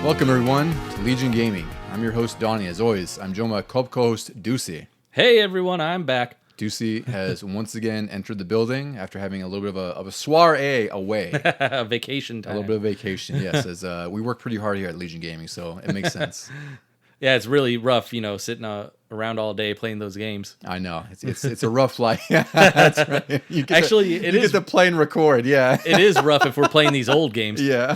Welcome everyone to Legion Gaming. I'm your host Donnie. As always, I'm joined by co-host Deucy. Hey everyone, I'm back. Deucy has once again entered the building after having a little bit of a soiree away. Vacation time. A little bit of vacation, yes. As we work pretty hard here at Legion Gaming, so it makes sense. Yeah, it's really rough, sitting around all day playing those games. I know it's a rough life. That's right. You get to play and record. Yeah, it is rough if we're playing these old games. Yeah.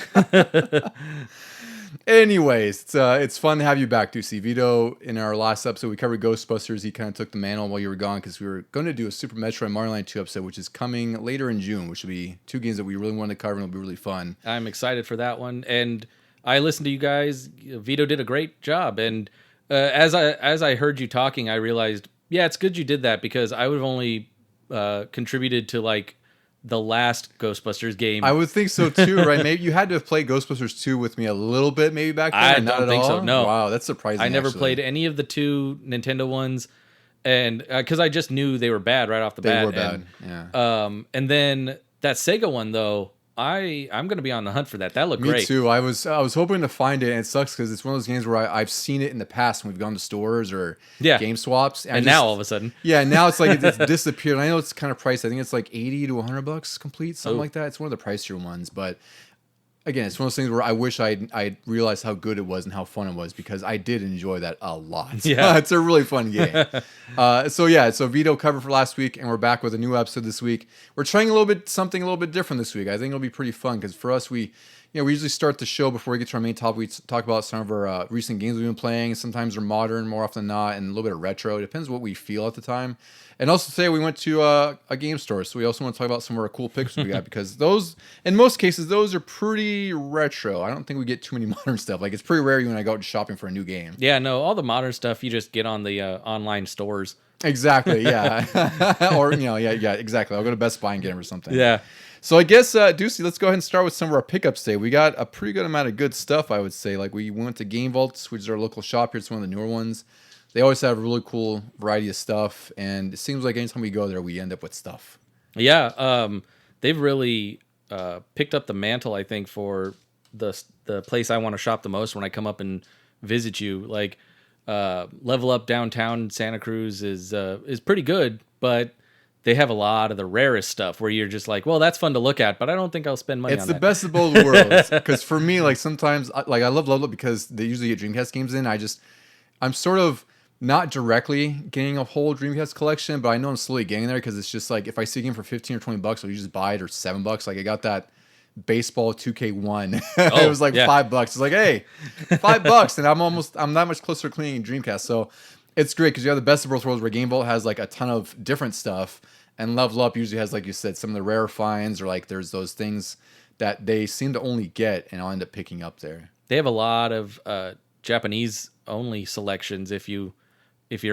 Anyways, it's fun to have you back, Deucy. Vito, in our last episode, we covered Ghostbusters. He kind of took the mantle while you were gone because we were going to do a Super Metroid Mario Land 2 episode, which is coming later in June, which will be two games that we really wanted to cover and it'll be really fun. I'm excited for that one. And I listened to you guys. Vito did a great job. And as I heard you talking, I realized, yeah, it's good you did that because I would have only contributed to like the last Ghostbusters game. I would think so too, right? Maybe you had to have played Ghostbusters 2 with me a little bit, maybe back then. I don't think so. No. Wow, that's surprising. I never played any of the two Nintendo ones, and because I just knew they were bad right off the bat. They were bad. Yeah. And then that Sega one though, I'm gonna be on the hunt for that. That looked great. Me too. I was hoping to find it, and it sucks because it's one of those games where I've seen it in the past when we've gone to stores or game swaps, and now all of a sudden, now it's like it's disappeared. I know it's kind of pricey. I think it's like $80 to $100 complete, something like that. It's one of the pricier ones, but again, it's one of those things where I wish I realized how good it was and how fun it was because I did enjoy that a lot. Yeah, it's a really fun game. So Vito covered for last week, and we're back with a new episode this week. We're trying something a little bit different this week. I think it'll be pretty fun because for us, we usually start the show before we get to our main topic. We talk about some of our recent games we've been playing. Sometimes they're modern, more often than not, and a little bit of retro. It depends what we feel at the time. And also today we went to a game store, so we also want to talk about some of our cool picks we got because those, in most cases, those are pretty retro. I don't think we get too many modern stuff. Like it's pretty rare when I go out shopping for a new game. Yeah, no, all the modern stuff you just get on the online stores. Exactly, yeah. Or exactly. I'll go to Best Buy and get them or something. Yeah. So I guess, Deucy, let's go ahead and start with some of our pickups today. We got a pretty good amount of good stuff, I would say. Like we went to Game Vaults, which is our local shop here. It's one of the newer ones. They always have a really cool variety of stuff, and it seems like anytime we go there, we end up with stuff. Yeah, they've really picked up the mantle, I think, for the place I want to shop the most when I come up and visit you. Like, Level Up downtown Santa Cruz is pretty good, but they have a lot of the rarest stuff where you're just like, well, that's fun to look at, but I don't think I'll spend money on that. It's the best of both worlds, because for me, like sometimes, like I love Level Up because they usually get Dreamcast games in. I'm sort of not directly getting a whole Dreamcast collection, but I know I'm slowly getting there because it's just like if I see a game for $15 or $20, I'll just buy it, or $7. Like I got that baseball 2K1. It was like $5. It's like, hey, $5, and I'm that much closer to cleaning Dreamcast. So it's great because you have the best of both worlds where Game Vault has like a ton of different stuff, and Level Up usually has, like you said, some of the rare finds, or like there's those things that they seem to only get, and I'll end up picking up there. They have a lot of Japanese only selections if you're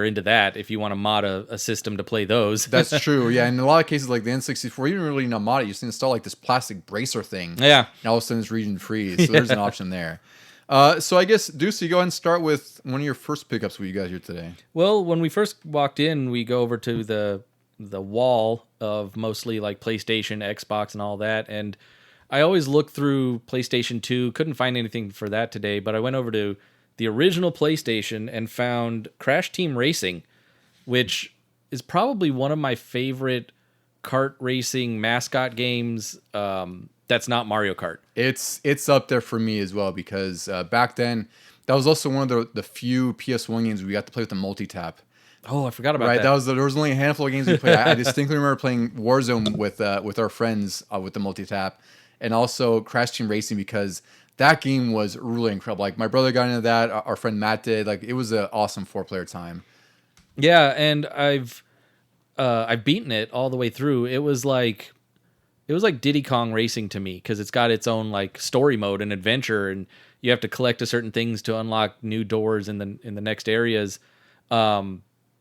into that, if you want to mod a system to play those. That's true, yeah. In a lot of cases, like the N64, you don't really need to mod it. You just install like this plastic bracer thing. Yeah. And all of a sudden it's region free. So there's an option there. So I guess, Deucy, go ahead and start with one of your first pickups with you guys here today. Well, when we first walked in, we go over to the wall of mostly like PlayStation, Xbox, and all that. And I always look through PlayStation 2. Couldn't find anything for that today, but I went over to the original PlayStation and found Crash Team Racing, which is probably one of my favorite kart racing mascot games. That's not Mario Kart. It's up there for me as well because back then that was also one of the few PS1 games we got to play with the multi-tap. Oh, I forgot about that. Right, there was only a handful of games we played. I distinctly remember playing Warzone with our friends with the multi-tap, and also Crash Team Racing because that game was really incredible. Like my brother got into that, our friend Matt did. Like it was an awesome 4-player time. Yeah, and I've beaten it all the way through. It was like Diddy Kong Racing to me because it's got its own like story mode and adventure, and you have to collect certain things to unlock new doors in the next areas.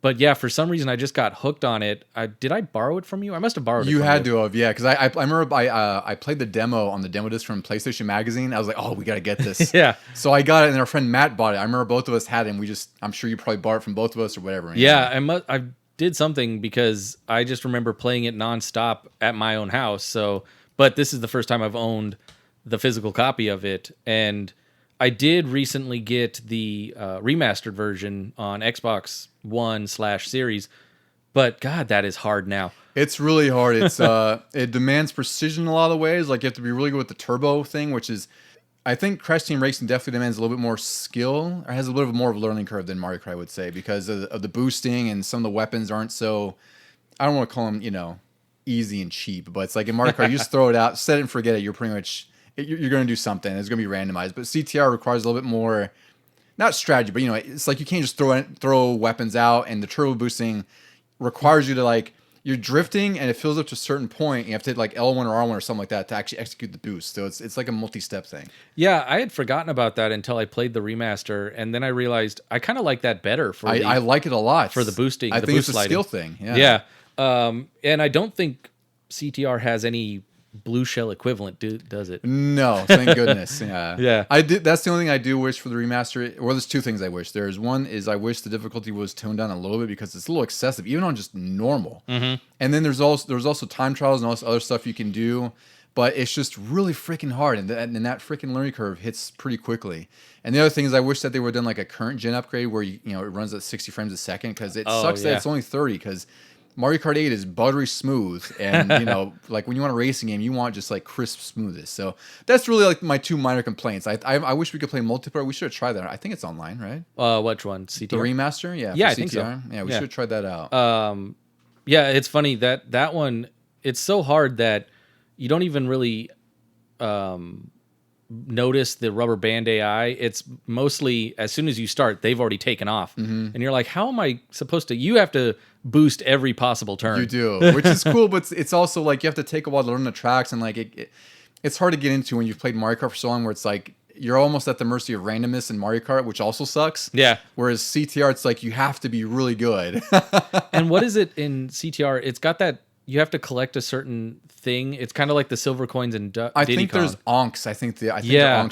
But yeah, for some reason I just got hooked on it. Did I borrow it from you? I must have borrowed it. You had to have, yeah, because I remember I played the demo on the demo disc from PlayStation Magazine. I was like, oh, we gotta get this. Yeah. So I got it, and our friend Matt bought it. I remember both of us had it, and I'm sure you probably bought it from both of us or whatever. Yeah, I did something because I just remember playing it nonstop at my own house. But this is the first time I've owned the physical copy of it, and I did recently get the remastered version on Xbox One/Series, but God, that is hard now. It's really hard. It's it demands precision in a lot of ways. Like you have to be really good with the turbo thing, which is, I think Crash Team Racing definitely demands a little bit more skill, or has a little bit more of a learning curve than Mario Kart, I would say, because of the boosting, and some of the weapons aren't so, I don't want to call them, easy and cheap, but it's like in Mario Kart, you just throw it out, set it and forget it. You're pretty much, you're going to do something. It's going to be randomized. But CTR requires a little bit more, not strategy, but it's like you can't just throw weapons out, and the turbo boosting requires you to like, you're drifting and it fills up to a certain point. And you have to hit like L1 or R1 or something like that to actually execute the boost. So it's like a multi-step thing. Yeah, I had forgotten about that until I played the remaster, and then I realized I kind of like that better. I like it a lot for the boosting. I the think boost it's a skill thing. Yeah. And I don't think CTR has any blue shell equivalent, does it? No, thank goodness. Yeah. Yeah. I did. That's the only thing I do wish for the remaster. Well, there's two things I wish. There's one is I wish the difficulty was toned down a little bit because it's a little excessive, even on just normal. Mm-hmm. And then there's also time trials and all this other stuff you can do, but it's just really freaking hard, and that freaking learning curve hits pretty quickly. And the other thing is I wish that they would have done like a current gen upgrade where it runs at 60 frames a second, because it sucks that it's only 30, because Mario Kart 8 is buttery smooth, and like when you want a racing game, you want just like crisp smoothness. So that's really like my two minor complaints. I wish we could play multiplayer. We should have tried that. I think it's online, right? Which one? CTR? The remaster? Yeah. Yeah, for I think so. Yeah, we should have tried that out. Yeah, it's funny that one. It's so hard that you don't even really notice the rubber band AI. It's mostly as soon as you start, they've already taken off, and you're like, how am I supposed to? You have to boost every possible turn. You do, which is cool, but it's also like you have to take a while to learn the tracks, and like it's hard to get into when you've played Mario Kart for so long, where it's like you're almost at the mercy of randomness in Mario Kart, which also sucks. Yeah. Whereas CTR, it's like you have to be really good. And what is it in CTR? It's got that you have to collect a certain thing. It's kind of like the silver coins in Diddy I think Kong. there's onks. I think the onks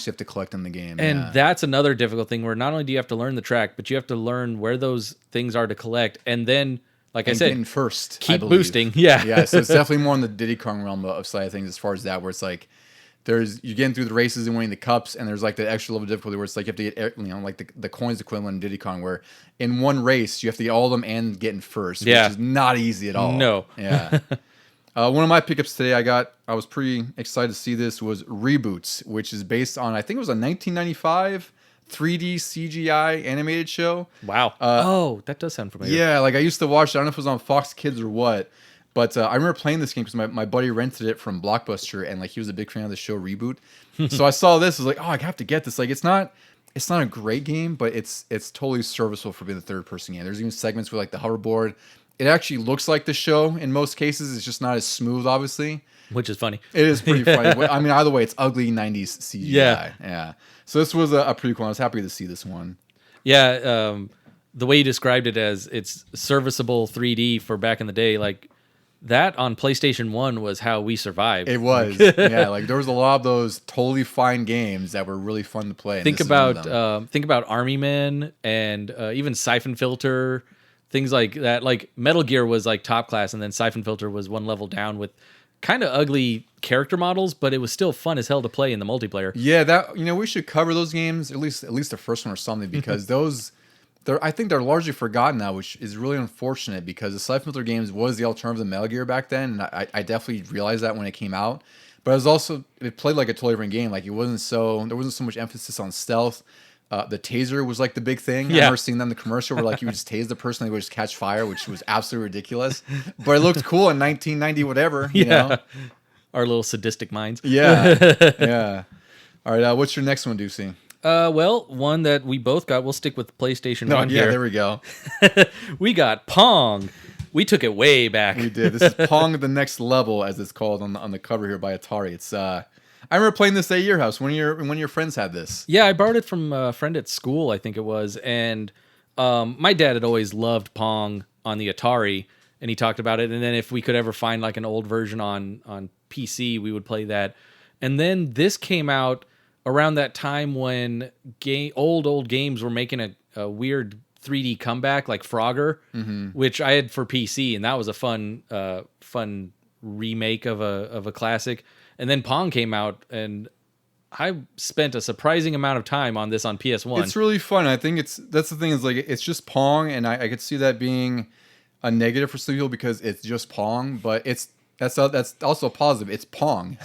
you have to collect in the game. And that's another difficult thing where not only do you have to learn the track, but you have to learn where those things are to collect. And then, like I said, getting first, keep boosting. Yeah. Yeah. So it's definitely more in the Diddy Kong realm of side of things as far as that, where it's like, you're getting through the races and winning the cups, and there's like the extra level of difficulty where it's like you have to get like the coins equivalent in Diddy Kong, where in one race you have to get all of them and get in first, which is not easy at all. No. Yeah. One of my pickups today, I was pretty excited to see this, was Reboots, which is based on, I think it was a 1995 3D CGI animated show. Wow. That does sound familiar. Yeah, like I used to watch it. I don't know if it was on Fox Kids or what. But I remember playing this game because my buddy rented it from Blockbuster, and like he was a big fan of the show Reboot. So I saw this, I was like, oh, I have to get this. Like it's not a great game, but it's totally serviceable for being a third person game. There's even segments with like the hoverboard. It actually looks like the show in most cases. It's just not as smooth, obviously. Which is funny. It is pretty funny. I mean, either way, it's ugly 90s CGI. Yeah. So this was a pretty cool one. I was happy to see this one. Yeah. The way you described it as it's serviceable 3D for back in the day, like that on PlayStation 1 was how we survived. It was. Yeah, like there was a lot of those totally fine games that were really fun to play. Think about Army Men and even Siphon Filter, things like that. Like Metal Gear was like top class, and then Siphon Filter was one level down with kind of ugly character models, but it was still fun as hell to play in the multiplayer. Yeah, that we should cover those games, at least the first one or something, because those I think they're largely forgotten now, which is really unfortunate, because the Siphon Filter games was the alternative to Metal Gear back then, and I definitely realized that when it came out. But it was also, it played like a totally different game. Like there wasn't so much emphasis on stealth. The taser was like the big thing. Yeah. I remember seeing that in the commercial where like you would just tase the person, they would just catch fire, which was absolutely ridiculous. But it looked cool in 1990 whatever. You know? Our little sadistic minds. Yeah, yeah. All right, what's your next one, Deucy? Well, one that we both got. We'll stick with PlayStation 1 yeah, here. there we go. We got Pong. We took it way back. We did. This is Pong the Next Level, as it's called on the cover here by Atari. It's I remember playing this at your house. One of your friends had this. Yeah, I borrowed it from a friend at school, I think it was. And my dad had always loved Pong on the Atari, and he talked about it. And then if we could ever find like an old version on PC, we would play that. And then this came out around that time when old games were making a weird 3D comeback, like Frogger, which I had for PC, and that was a fun remake of a classic. And then Pong came out, and I spent a surprising amount of time on this on PS1. It's really fun. I think that's the thing is like it's just Pong, and I could see that being a negative for some people because it's just Pong, but that's also positive. It's Pong.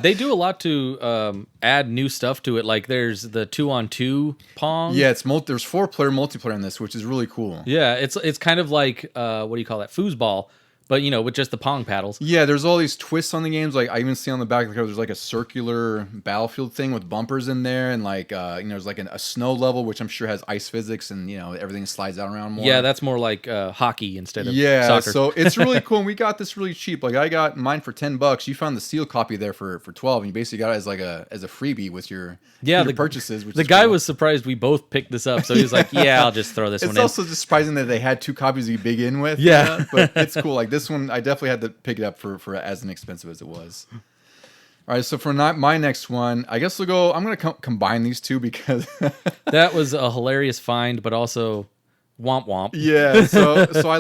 They do a lot to add new stuff to it. Like there's the 2-on-2 Pong. Yeah, there's 4-player multiplayer in this, which is really cool. Yeah, it's kind of like what do you call that? Foosball, but with just the Pong paddles. Yeah, there's all these twists on the games. Like I even see on the back of the cover, there's like a circular battlefield thing with bumpers in there, and like there's like a snow level, which I'm sure has ice physics, and everything slides out around more. Yeah, that's more like hockey instead of soccer. So it's really cool. And we got this really cheap. Like I got mine for $10. You found the sealed copy there for 12, and you basically got it as a freebie with your purchases. Which the guy was surprised we both picked this up, so he was like, "Yeah, I'll just throw this one in." It's also just surprising that they had 2 copies to begin with. Yeah, but it's cool. Like this one, I definitely had to pick it up for as inexpensive as it was. All right, so for my next one, I guess I'm going to combine these two because that was a hilarious find, but also womp womp. Yeah, so I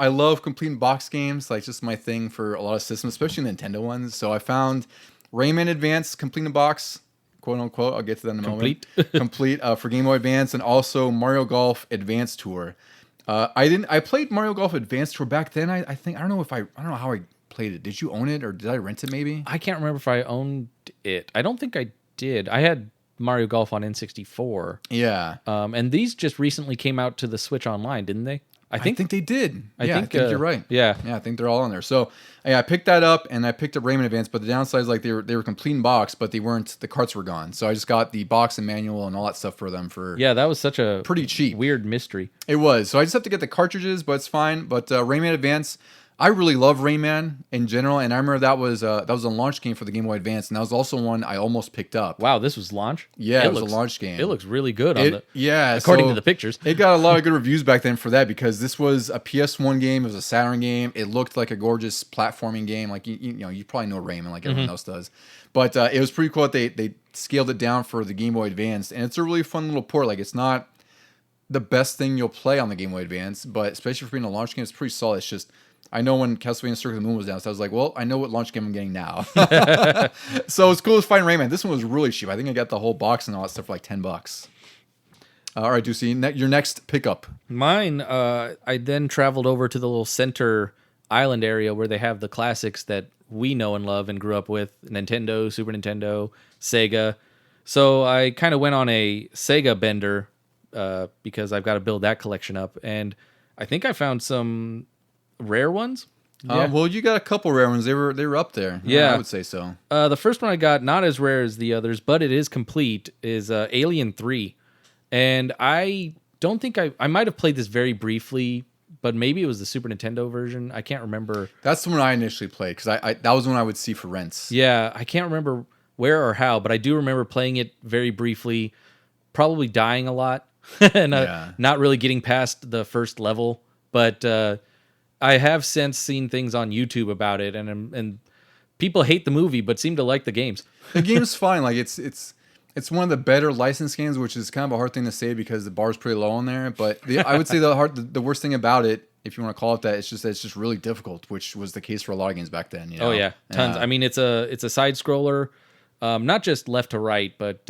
love completing box games. Like just my thing for a lot of systems, especially Nintendo ones. So I found Rayman Advance completing a box, quote unquote. I'll get to that in a moment. Complete for Game Boy Advance, and also Mario Golf Advance Tour. I played Mario Golf Advance Tour back then. I don't know how I played it. Did you own it or did I rent it maybe? I can't remember if I owned it. I don't think I did. I had Mario Golf on N64. Yeah. And these just recently came out to the Switch Online, didn't they? I think they did. I think you're right. Yeah. Yeah, I think they're all on there. So I picked that up, and I picked up Rayman Advance, but the downside is like they were complete in box, but the carts were gone. So I just got the box and manual and all that stuff for them for that was such a pretty cheap. Weird mystery. It was. So I just have to get the cartridges, but it's fine. But Rayman Advance, I really love Rayman in general, and I remember that was a launch game for the Game Boy Advance, and that was also one I almost picked up. Wow, this was launch? Yeah, it was a launch game. It looks really good according to the pictures. It got a lot of good reviews back then for that because this was a PS1 game, it was a Saturn game. It looked like a gorgeous platforming game. Like you probably know Rayman like everyone else does. But it was pretty cool that they scaled it down for the Game Boy Advance, and it's a really fun little port. Like it's not the best thing you'll play on the Game Boy Advance, but especially for being a launch game, it's pretty solid. It's just I know when Castlevania Circle of the Moon was down, so I was like, well, I know what launch game I'm getting now. So it's cool to find Rayman. This one was really cheap. I think I got the whole box and all that stuff for like $10. All right, Deucy, your next pickup. Mine, I then traveled over to the little center island area where they have the classics that we know and love and grew up with: Nintendo, Super Nintendo, Sega. So I kind of went on a Sega bender because I've got to build that collection up, and I think I found some rare ones. Well, you got a couple rare ones. They were up there. Yeah, I would say so. The first one I got, not as rare as the others, but it is complete, is Alien 3. And I don't think I might have played this very briefly, but maybe it was the Super Nintendo version. I can't remember. That's the one I initially played because I that was one I would see for rents. Yeah, I can't remember where or how, but I do remember playing it very briefly, probably dying a lot, and not really getting past the first level. But I have since seen things on YouTube about it, and people hate the movie but seem to like the games. The game's fine. Like it's one of the better licensed games, which is kind of a hard thing to say because the bar's pretty low on there. But I would say the worst thing about it, if you want to call it that, it's just really difficult, which was the case for a lot of games back then. Oh yeah, tons. I mean, it's a side scroller, not just left to right, but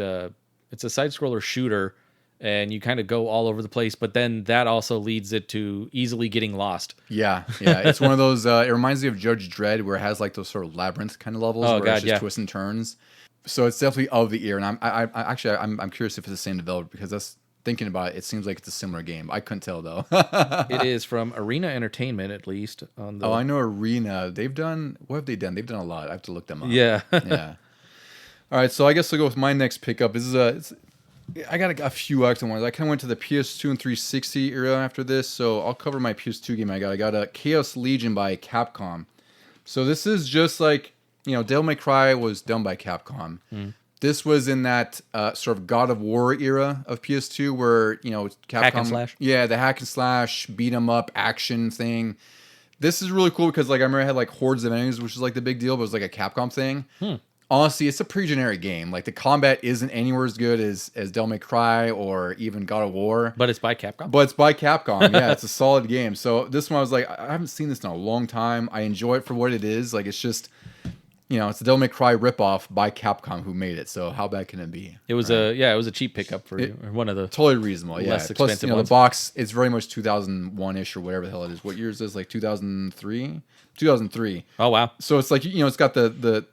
it's a side scroller shooter. And you kind of go all over the place, but then that also leads it to easily getting lost. Yeah. It's one of those. It reminds me of Judge Dredd, where it has like those sort of labyrinth kind of levels where it's just twists and turns. So it's definitely of the ear, and I'm curious if it's the same developer because that's thinking about it. It seems like it's a similar game. I couldn't tell though. It is from Arena Entertainment, at least. Oh, I know Arena. What have they done? They've done a lot. I have to look them up. Yeah. Yeah. All right, so I guess I'll go with my next pickup. I got a few excellent ones. I kind of went to the PS2 and 360 era after this, so I'll cover my PS2 game I got a Chaos Legion by Capcom. So this is just like, Devil May Cry was done by Capcom. This was in that sort of God of War era of PS2 where, Capcom... Hack and slash? Yeah, the hack and slash, beat 'em up, action thing. This is really cool because, like, I remember I had, like, hordes of enemies, which is, like, the big deal, but it was, like, a Capcom thing. Honestly, it's a pretty generic game. Like, the combat isn't anywhere as good as Devil May Cry or even God of War. But it's by Capcom? But it's by Capcom. Yeah, it's a solid game. So this one I was like, I haven't seen this in a long time. I enjoy it for what it is. Like, it's just... it's a Devil May Cry ripoff by Capcom who made it. So how bad can it be? It was it was a cheap pickup for one of the totally reasonable. Yeah. less Plus, expensive the ones. box is very much 2001-ish or whatever the hell it is. What year is this? Like 2003? 2003. Oh wow. So it's like it's got the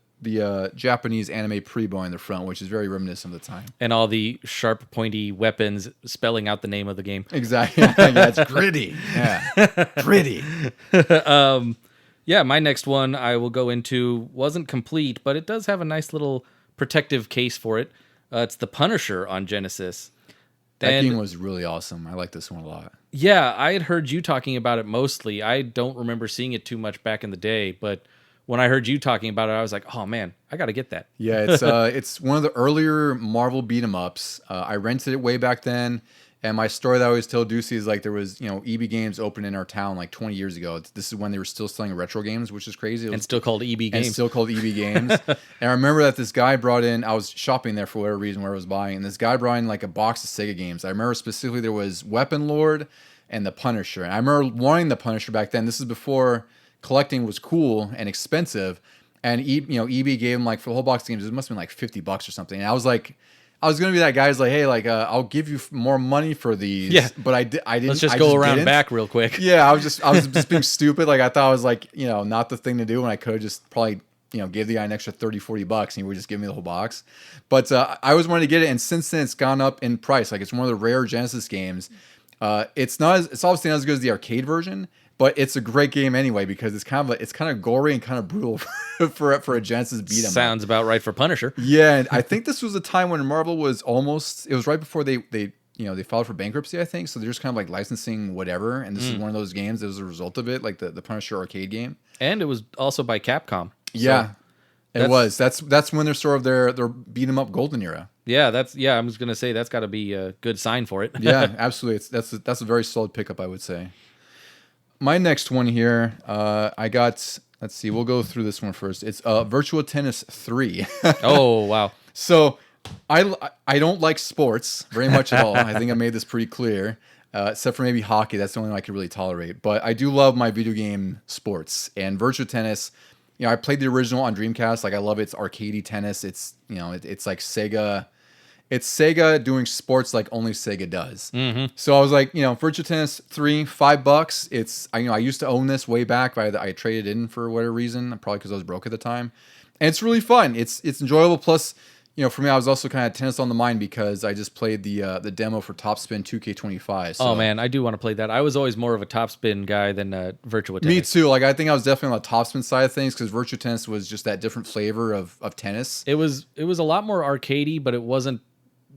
Japanese anime pre-bow in the front, which is very reminiscent of the time. And all the sharp, pointy weapons spelling out the name of the game. Exactly. Yeah, it's gritty. Yeah, gritty. Yeah, my next one I will go into wasn't complete, but it does have a nice little protective case for it. It's The Punisher on Genesis. That game was really awesome. I like this one a lot. Yeah, I had heard you talking about it mostly. I don't remember seeing it too much back in the day, but when I heard you talking about it, I was like, oh man, I got to get that. Yeah, it's one of the earlier Marvel beat 'em ups. I rented it way back then. And my story that I always tell Deucy is like there was, EB Games opened in our town like 20 years ago. This is when they were still selling retro games, which is crazy. And still called EB Games. And still called EB Games. And I remember that this guy brought in, I was shopping there for whatever reason where I was buying, and this guy brought in like a box of Sega games. I remember specifically there was Weapon Lord and The Punisher. And I remember wanting The Punisher back then. This is before collecting was cool and expensive. And EB gave him like for the whole box of games, it must have been like $50 or something. And I was like, I was gonna be that guy who's like, hey, like, I'll give you more money for these. Yeah, but I didn't. Let's just go around back real quick. Yeah, I was just being stupid. Like I thought it was like, not the thing to do, and I could have just probably, gave the guy an extra $30-$40, and he would just give me the whole box. But I always wanted to get it, and since then it's gone up in price. Like it's one of the rare Genesis games. It's obviously not as good as the arcade version, but it's a great game anyway because it's kind of gory and kind of brutal for a Genesis beat 'em up. Sounds about right for Punisher. Yeah, and I think this was a time when Marvel was almost. It was right before they filed for bankruptcy, I think. So they're just kind of like licensing whatever, and this is one of those games that was a result of it, like the Punisher arcade game. And it was also by Capcom. Yeah, it was. That's when they're sort of their beat 'em up golden era. Yeah, I was gonna say that's got to be a good sign for it. Yeah, absolutely. That's a very solid pickup, I would say. My next one here, I got. Let's see. We'll go through this one first. It's Virtua Tennis 3. Oh wow! So I don't like sports very much at all. I think I made this pretty clear. Except for maybe hockey. That's the only one I can really tolerate. But I do love my video game sports. And Virtua Tennis, I played the original on Dreamcast. Like I love it. It's arcadey tennis. It's it's like Sega. It's Sega doing sports like only Sega does. Mm-hmm. So I was like, Virtua Tennis 3, $5. It's I used to own this way back, but I traded in for whatever reason, probably because I was broke at the time. And it's really fun. It's enjoyable. Plus, for me, I was also kind of tennis on the mind because I just played the demo for Topspin 2K25. So. Oh man, I do want to play that. I was always more of a Topspin guy than Virtua Tennis. Me too. Like I think I was definitely on the Topspin side of things because Virtua Tennis was just that different flavor of tennis. It was a lot more arcadey, but it wasn't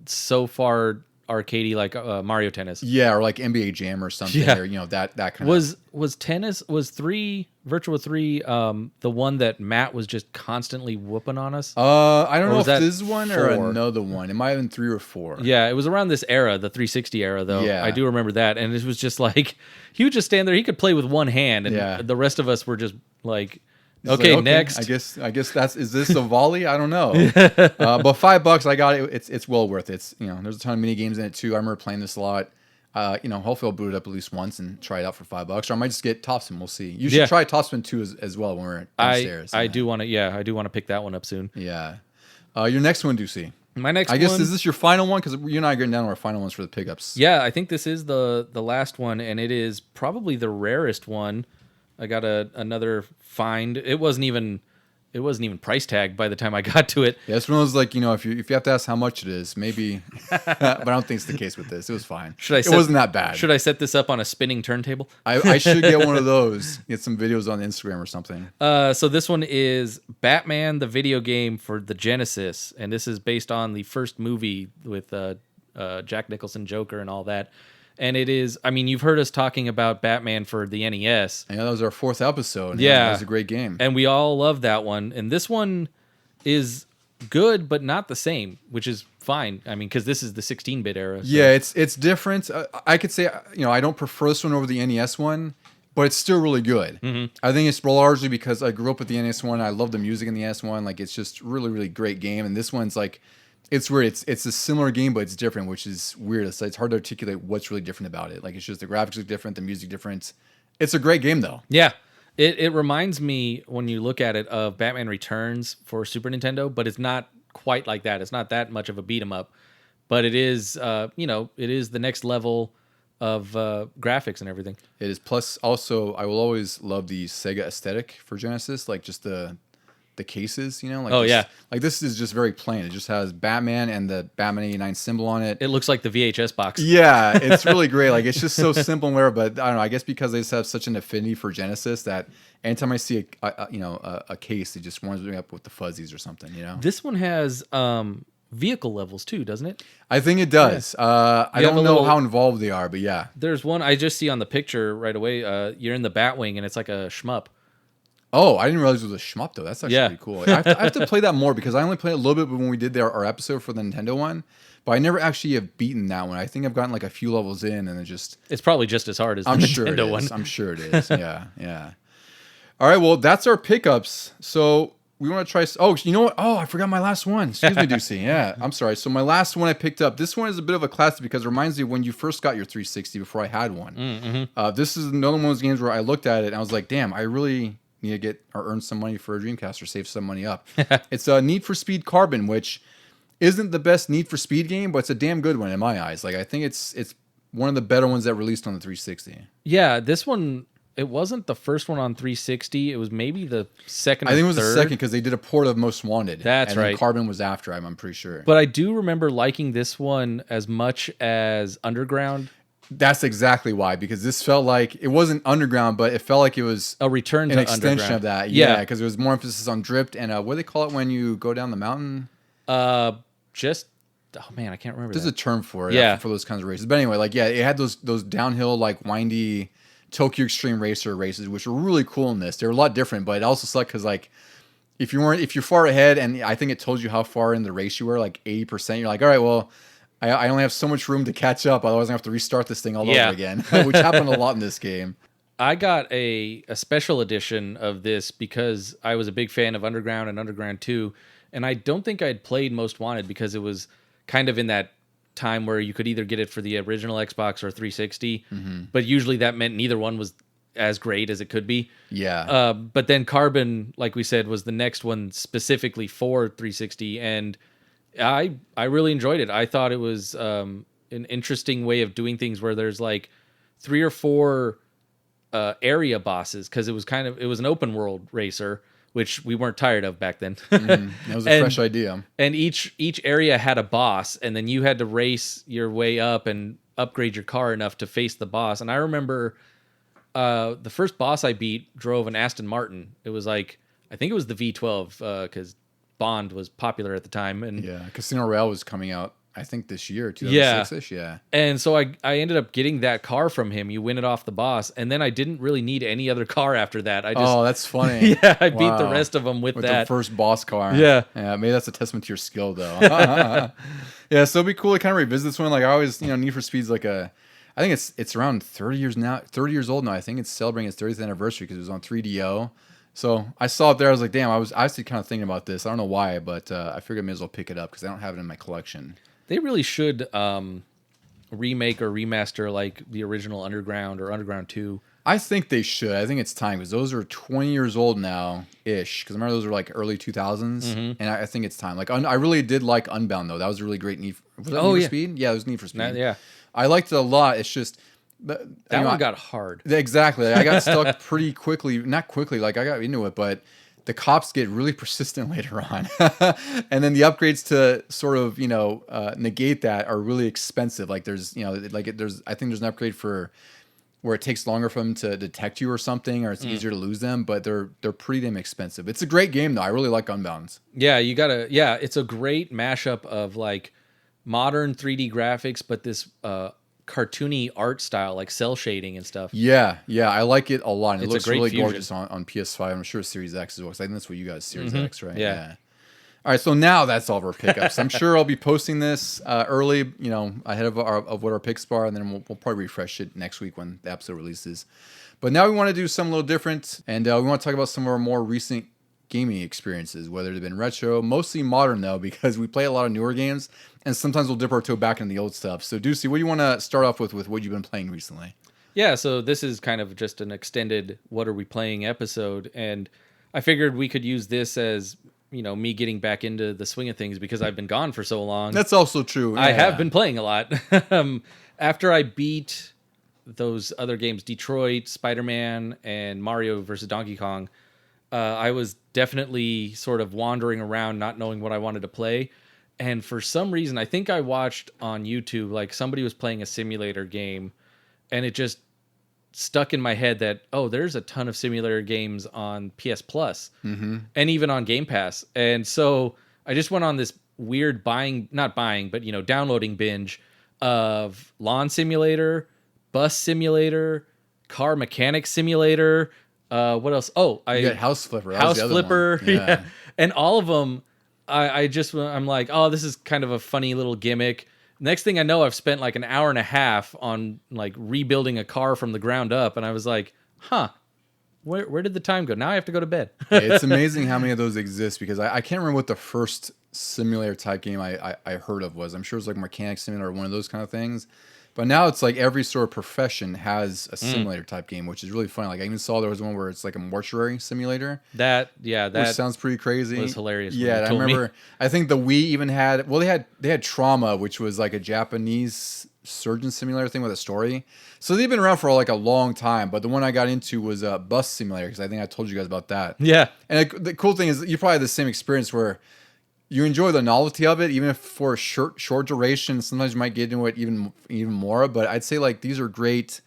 so far arcadey like Mario Tennis. Yeah, or like NBA Jam or something. Yeah. Or, that kind of. Was tennis Virtua 3 the one that Matt was just constantly whooping on us? I don't know if this is one or another one. It might have been 3 or 4. Yeah, it was around this era, the 360 era though. Yeah. I do remember that, and it was just like he would just stand there. He could play with one hand, and the rest of us were just like. Okay, next. I guess is this a volley? I don't know. But $5, I got it. It's well worth it. There's a ton of mini games in it too. I remember playing this a lot. Hopefully I'll boot it up at least once and try it out for $5. Or I might just get Topspin. We'll see. You should try Topspin 2 as well when we're downstairs. I do want to pick that one up soon. Yeah. Your next one, Deucy. My next one. I guess is this your final one? Because you and I are getting down to our final ones for the pickups. Yeah, I think this is the last one, and it is probably the rarest one. I got another find. It wasn't even price tagged by the time I got to it. Yeah, it's one of those like if you have to ask how much it is, maybe. But I don't think it's the case with this. It was fine. It wasn't that bad. Should I set this up on a spinning turntable? I should get one of those. Get some videos on Instagram or something. So this one is Batman the video game for the Genesis, and this is based on the first movie with Jack Nicholson, Joker, and all that. And it is, you've heard us talking about Batman for the NES. Yeah, that was our 4th episode. Yeah. It was a great game. And we all love that one. And this one is good, but not the same, which is fine. Because this is the 16-bit era. So. Yeah, it's different. I could say, I don't prefer this one over the NES one, but it's still really good. Mm-hmm. I think it's largely because I grew up with the NES one. I love the music in the NES one. Like, it's just really, really great game. And this one's like... It's weird. It's a similar game, but it's different, which is weird. It's hard to articulate what's really different about it. Like, it's just the graphics are different, the music different. It's a great game, though. Yeah. It reminds me, when you look at it, of Batman Returns for Super Nintendo, but it's not quite like that. It's not that much of a beat 'em up, but it is, it is the next level of graphics and everything. It is. Plus, also, I will always love the Sega aesthetic for Genesis, like just the cases, like like this is just very plain. It just has Batman and the Batman 89 symbol on it. It looks like the VHS box. Yeah, it's really great. Like it's just so simple and whatever. But I don't know. I guess because they just have such an affinity for Genesis that anytime I see a case, it just warms me up with the fuzzies or something. This one has vehicle levels too, doesn't it? I think it does. I don't know how involved they are, but yeah. There's one I just see on the picture right away. You're in the Batwing and it's like a shmup. Oh, I didn't realize it was a shmup though. That's actually pretty cool. I have to play that more because I only played a little bit when we did our episode for the Nintendo one, but I never actually have beaten that one. I think I've gotten like a few levels in, and it's probably just as hard as the Nintendo one. I'm sure it is. Yeah. All right, well, that's our pickups. So we want to try. Oh, you know what? Oh, I forgot my last one. Excuse me, Deucy. Yeah, I'm sorry. So my last one I picked up. This one is a bit of a classic because it reminds me of when you first got your 360 before I had one. Mm-hmm. This is another one of those games where I looked at it and I was like, damn, I really need to get or earn some money for a Dreamcast or save some money up. It's a Need for Speed Carbon, which isn't the best Need for Speed game, but it's a damn good one in my eyes. Like I think it's one of the better ones that released on the 360. Yeah, this one, it wasn't the first one on 360. It was maybe the second. I think it was third. the second because they did a port of Most Wanted. That's right. Carbon was after. I'm pretty sure. But I do remember liking this one as much as Underground. That's exactly why, because this felt like it wasn't Underground, but it felt like it was a return to an extension Underground. of that. Yeah, because it was more emphasis on drift and what do they call it when you go down the mountain? I can't remember. There's a term for it. For those kinds of races. But anyway, it had those downhill like windy Tokyo Extreme Racer races, which were really cool in this. They were a lot different, but it also sucked because like if you're far ahead, and I think it told you how far in the race you were, like 80%, you're like, all right, well, I only have so much room to catch up. Otherwise, I have to restart this thing all over again, which happened a lot in this game. I got a special edition of this because I was a big fan of Underground and Underground 2, and I don't think I'd played Most Wanted because it was kind of in that time where you could either get it for the original Xbox or 360, but usually that meant neither one was as great as it could be. Yeah. But then Carbon, like we said, was the next one specifically for 360, and I really enjoyed it. I thought it was an interesting way of doing things where there's like 3 or 4 area bosses because it was an open world racer, which we weren't tired of back then. That was a fresh idea. And each area had a boss, and then you had to race your way up and upgrade your car enough to face the boss. And I remember the first boss I beat drove an Aston Martin. It was like, I think it was the V12 because Bond was popular at the time. And Casino Royale was coming out, I think, this year, 2006-ish. Yeah. And so I ended up getting that car from him. You win it off the boss. And then I didn't really need any other car after that. Oh, that's funny. I beat the rest of them with that. The first boss car. Yeah. Yeah, maybe that's a testament to your skill, though. Yeah, so it'd be cool to kind of revisit this one. Like, I always, Need for Speed's like I think it's around 30 years old now. I think it's celebrating its 30th anniversary because it was on 3DO. So I saw it there. I was like, damn, I was actually kind of thinking about this. I don't know why, but I figured I may as well pick it up because I don't have it in my collection. They really should remake or remaster like the original Underground or Underground 2. I think they should. I think it's time because those are 20 years old now-ish. Because I remember those were like early 2000s. And I think it's time. Like I really did like Unbound, though. That was a really great Need for Speed? Yeah, it was Need for Speed. Yeah. I liked it a lot. It's just... That one got hard. Exactly. I got stuck pretty quickly. Not quickly, like I got into it, but the cops get really persistent later on. And then the upgrades to sort of, negate that are really expensive. Like I think there's an upgrade for where it takes longer for them to detect you or something, or it's easier to lose them, but they're pretty damn expensive. It's a great game though. I really like Unbound. Yeah, it's a great mashup of like modern 3D graphics, but this cartoony art style, like cell shading and stuff. Yeah, I like it a lot. And it looks really fusion. gorgeous on PS5. I'm sure Series X as well. I think that's what you guys Series X, right? Yeah. All right, so now that's all of our pickups. I'm sure I'll be posting this early, ahead of what our picks are, and then we'll probably refresh it next week when the episode releases. But now we want to do something a little different, and we want to talk about some of our more recent gaming experiences, whether they've been retro, mostly modern though, because we play a lot of newer games, and sometimes we'll dip our toe back into the old stuff. So, Deucy, what do you want to start off with what you've been playing recently? Yeah, so this is kind of just an extended "What are we playing?" episode, and I figured we could use this as me getting back into the swing of things because I've been gone for so long. That's also true. I have Yeah. been playing a lot. After I beat those other games, Detroit, Spider-Man, and Mario versus Donkey Kong, I was definitely sort of wandering around, not knowing what I wanted to play. And for some reason, I think I watched on YouTube, like somebody was playing a simulator game, and it just stuck in my head that, oh, there's a ton of simulator games on PS Plus and even on Game Pass. And so I just went on this weird not buying, but downloading binge of Lawn Simulator, Bus Simulator, Car Mechanic Simulator. What else? Oh, You got House Flipper. That was House the other Flipper. one. Yeah. And all of them, I'm like, oh, this is kind of a funny little gimmick. Next thing I know, I've spent like an hour and a half on like rebuilding a car from the ground up. And I was like, huh, where did the time go? Now I have to go to bed. Yeah, it's amazing how many of those exist because I can't remember what the first simulator type game I heard of was. I'm sure it was like Mechanic Simulator or one of those kind of things. But now it's like every sort of profession has a simulator type game, which is really funny. Like I even saw there was one where it's like a mortuary simulator. That Which sounds pretty crazy. was hilarious when Yeah, you I told me. remember. I think the Wii even had. Well, they had Trauma, which was like a Japanese surgeon simulator thing with a story. So they've been around for like a long time. But the one I got into was Bus Simulator because I think I told you guys about that. Yeah. And the cool thing is you probably have the same experience where you enjoy the novelty of it, even if for a short duration. Sometimes you might get into it even more. But I'd say like these are great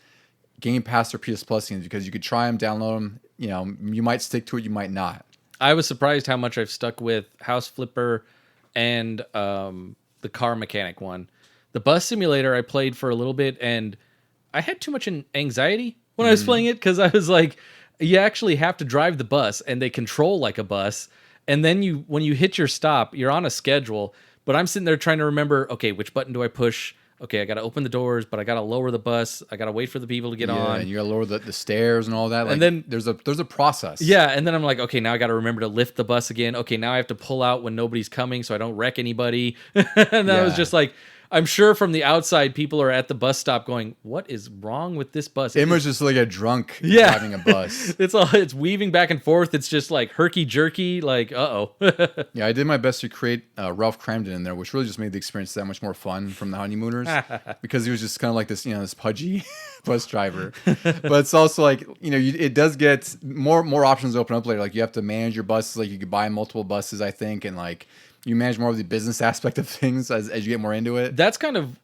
Game Pass or PS Plus games because you could try them, download them. You might stick to it, you might not. I was surprised how much I've stuck with House Flipper and the Car Mechanic one. The Bus Simulator I played for a little bit, and I had too much anxiety when I was playing it because I was like, you actually have to drive the bus, and they control like a bus. And then when you hit your stop, you're on a schedule. But I'm sitting there trying to remember, okay, which button do I push? Okay, I got to open the doors, but I got to lower the bus. I got to wait for the people to get on. And you got to lower the stairs and all that. Like, And then- there's a process. Yeah, and then I'm like, okay, now I got to remember to lift the bus again. Okay, now I have to pull out when nobody's coming so I don't wreck anybody. And I was Yeah. just like, I'm sure from the outside, people are at the bus stop going, what is wrong with this bus? Emma's just like a drunk Yeah. driving a bus. It's weaving back and forth. It's just like herky-jerky, like, uh-oh. Yeah, I did my best to create Ralph Cramden in there, which really just made the experience that much more fun from the honeymooners because he was just kind of like this, this pudgy bus driver. But it's also like, it does get more options open up later. Like you have to manage your buses. Like you could buy multiple buses, I think, and like you manage more of the business aspect of things as you get more into it. That's kind of,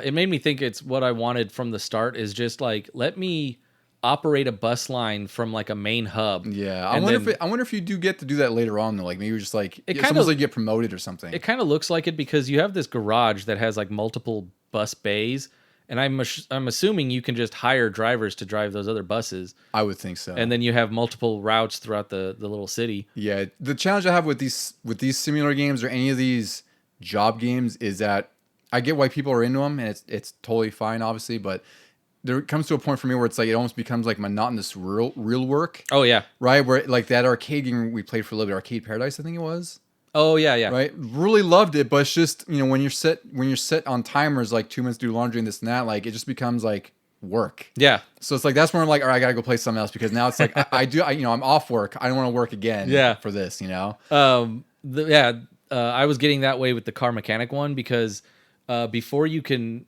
it made me think it's what I wanted from the start is just like, let me operate a bus line from like a main hub. Yeah, I And wonder if you do get to do that later on though. Like maybe you're just like It it's kind almost of- like you get promoted or something. It kind of looks like it because you have this garage that has like multiple bus bays, and I'm assuming you can just hire drivers to drive those other buses, I would think so. and then you have multiple routes throughout the little city. Yeah, the challenge I have with these simulator games or any of these job games is that I get why people are into them, and it's totally fine, obviously, but there comes to a point for me where it's like it almost becomes like monotonous real work, Oh yeah, right? Where like that arcade game we played for a little bit, Arcade Paradise, I think it was. oh yeah. Right, really loved it, but it's just when you're set on timers like 2 minutes to do laundry and this and that, like it just becomes like work. Yeah, So it's like that's when I'm like, all right, I gotta go play something else because now it's like I'm off work. I don't want to work again. Yeah. For this, I was getting that way with the Car Mechanic one because before you can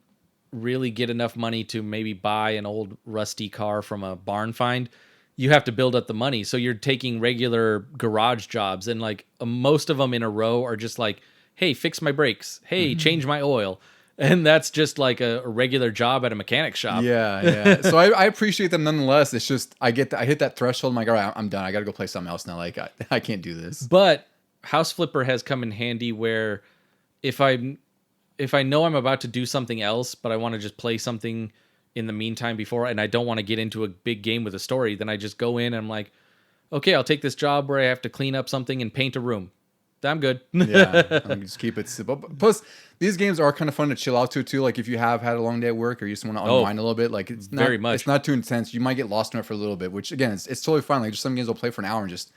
really get enough money to maybe buy an old rusty car from a barn find, you have to build up the money. So you're taking regular garage jobs, and like most of them in a row are just like, hey, fix my brakes. Hey, change my oil. And that's just like a regular job at a mechanic shop. Yeah. So I appreciate them nonetheless. It's just I hit that threshold. I'm like, all right, I'm done. I gotta go play something else now. Like I can't do this. But House Flipper has come in handy where if I know I'm about to do something else, but I want to just play something in the meantime before, and I don't want to get into a big game with a story, then I just go in and I'm like, okay, I'll take this job where I have to clean up something and paint a room. I'm good. Yeah, I just keep it simple. Plus, these games are kind of fun to chill out to too. Like if you have had a long day at work or you just want to unwind a little bit, like it's not very much. It's not too intense. You might get lost in it for a little bit, which again, it's totally fine. Like just some games I'll play for an hour and just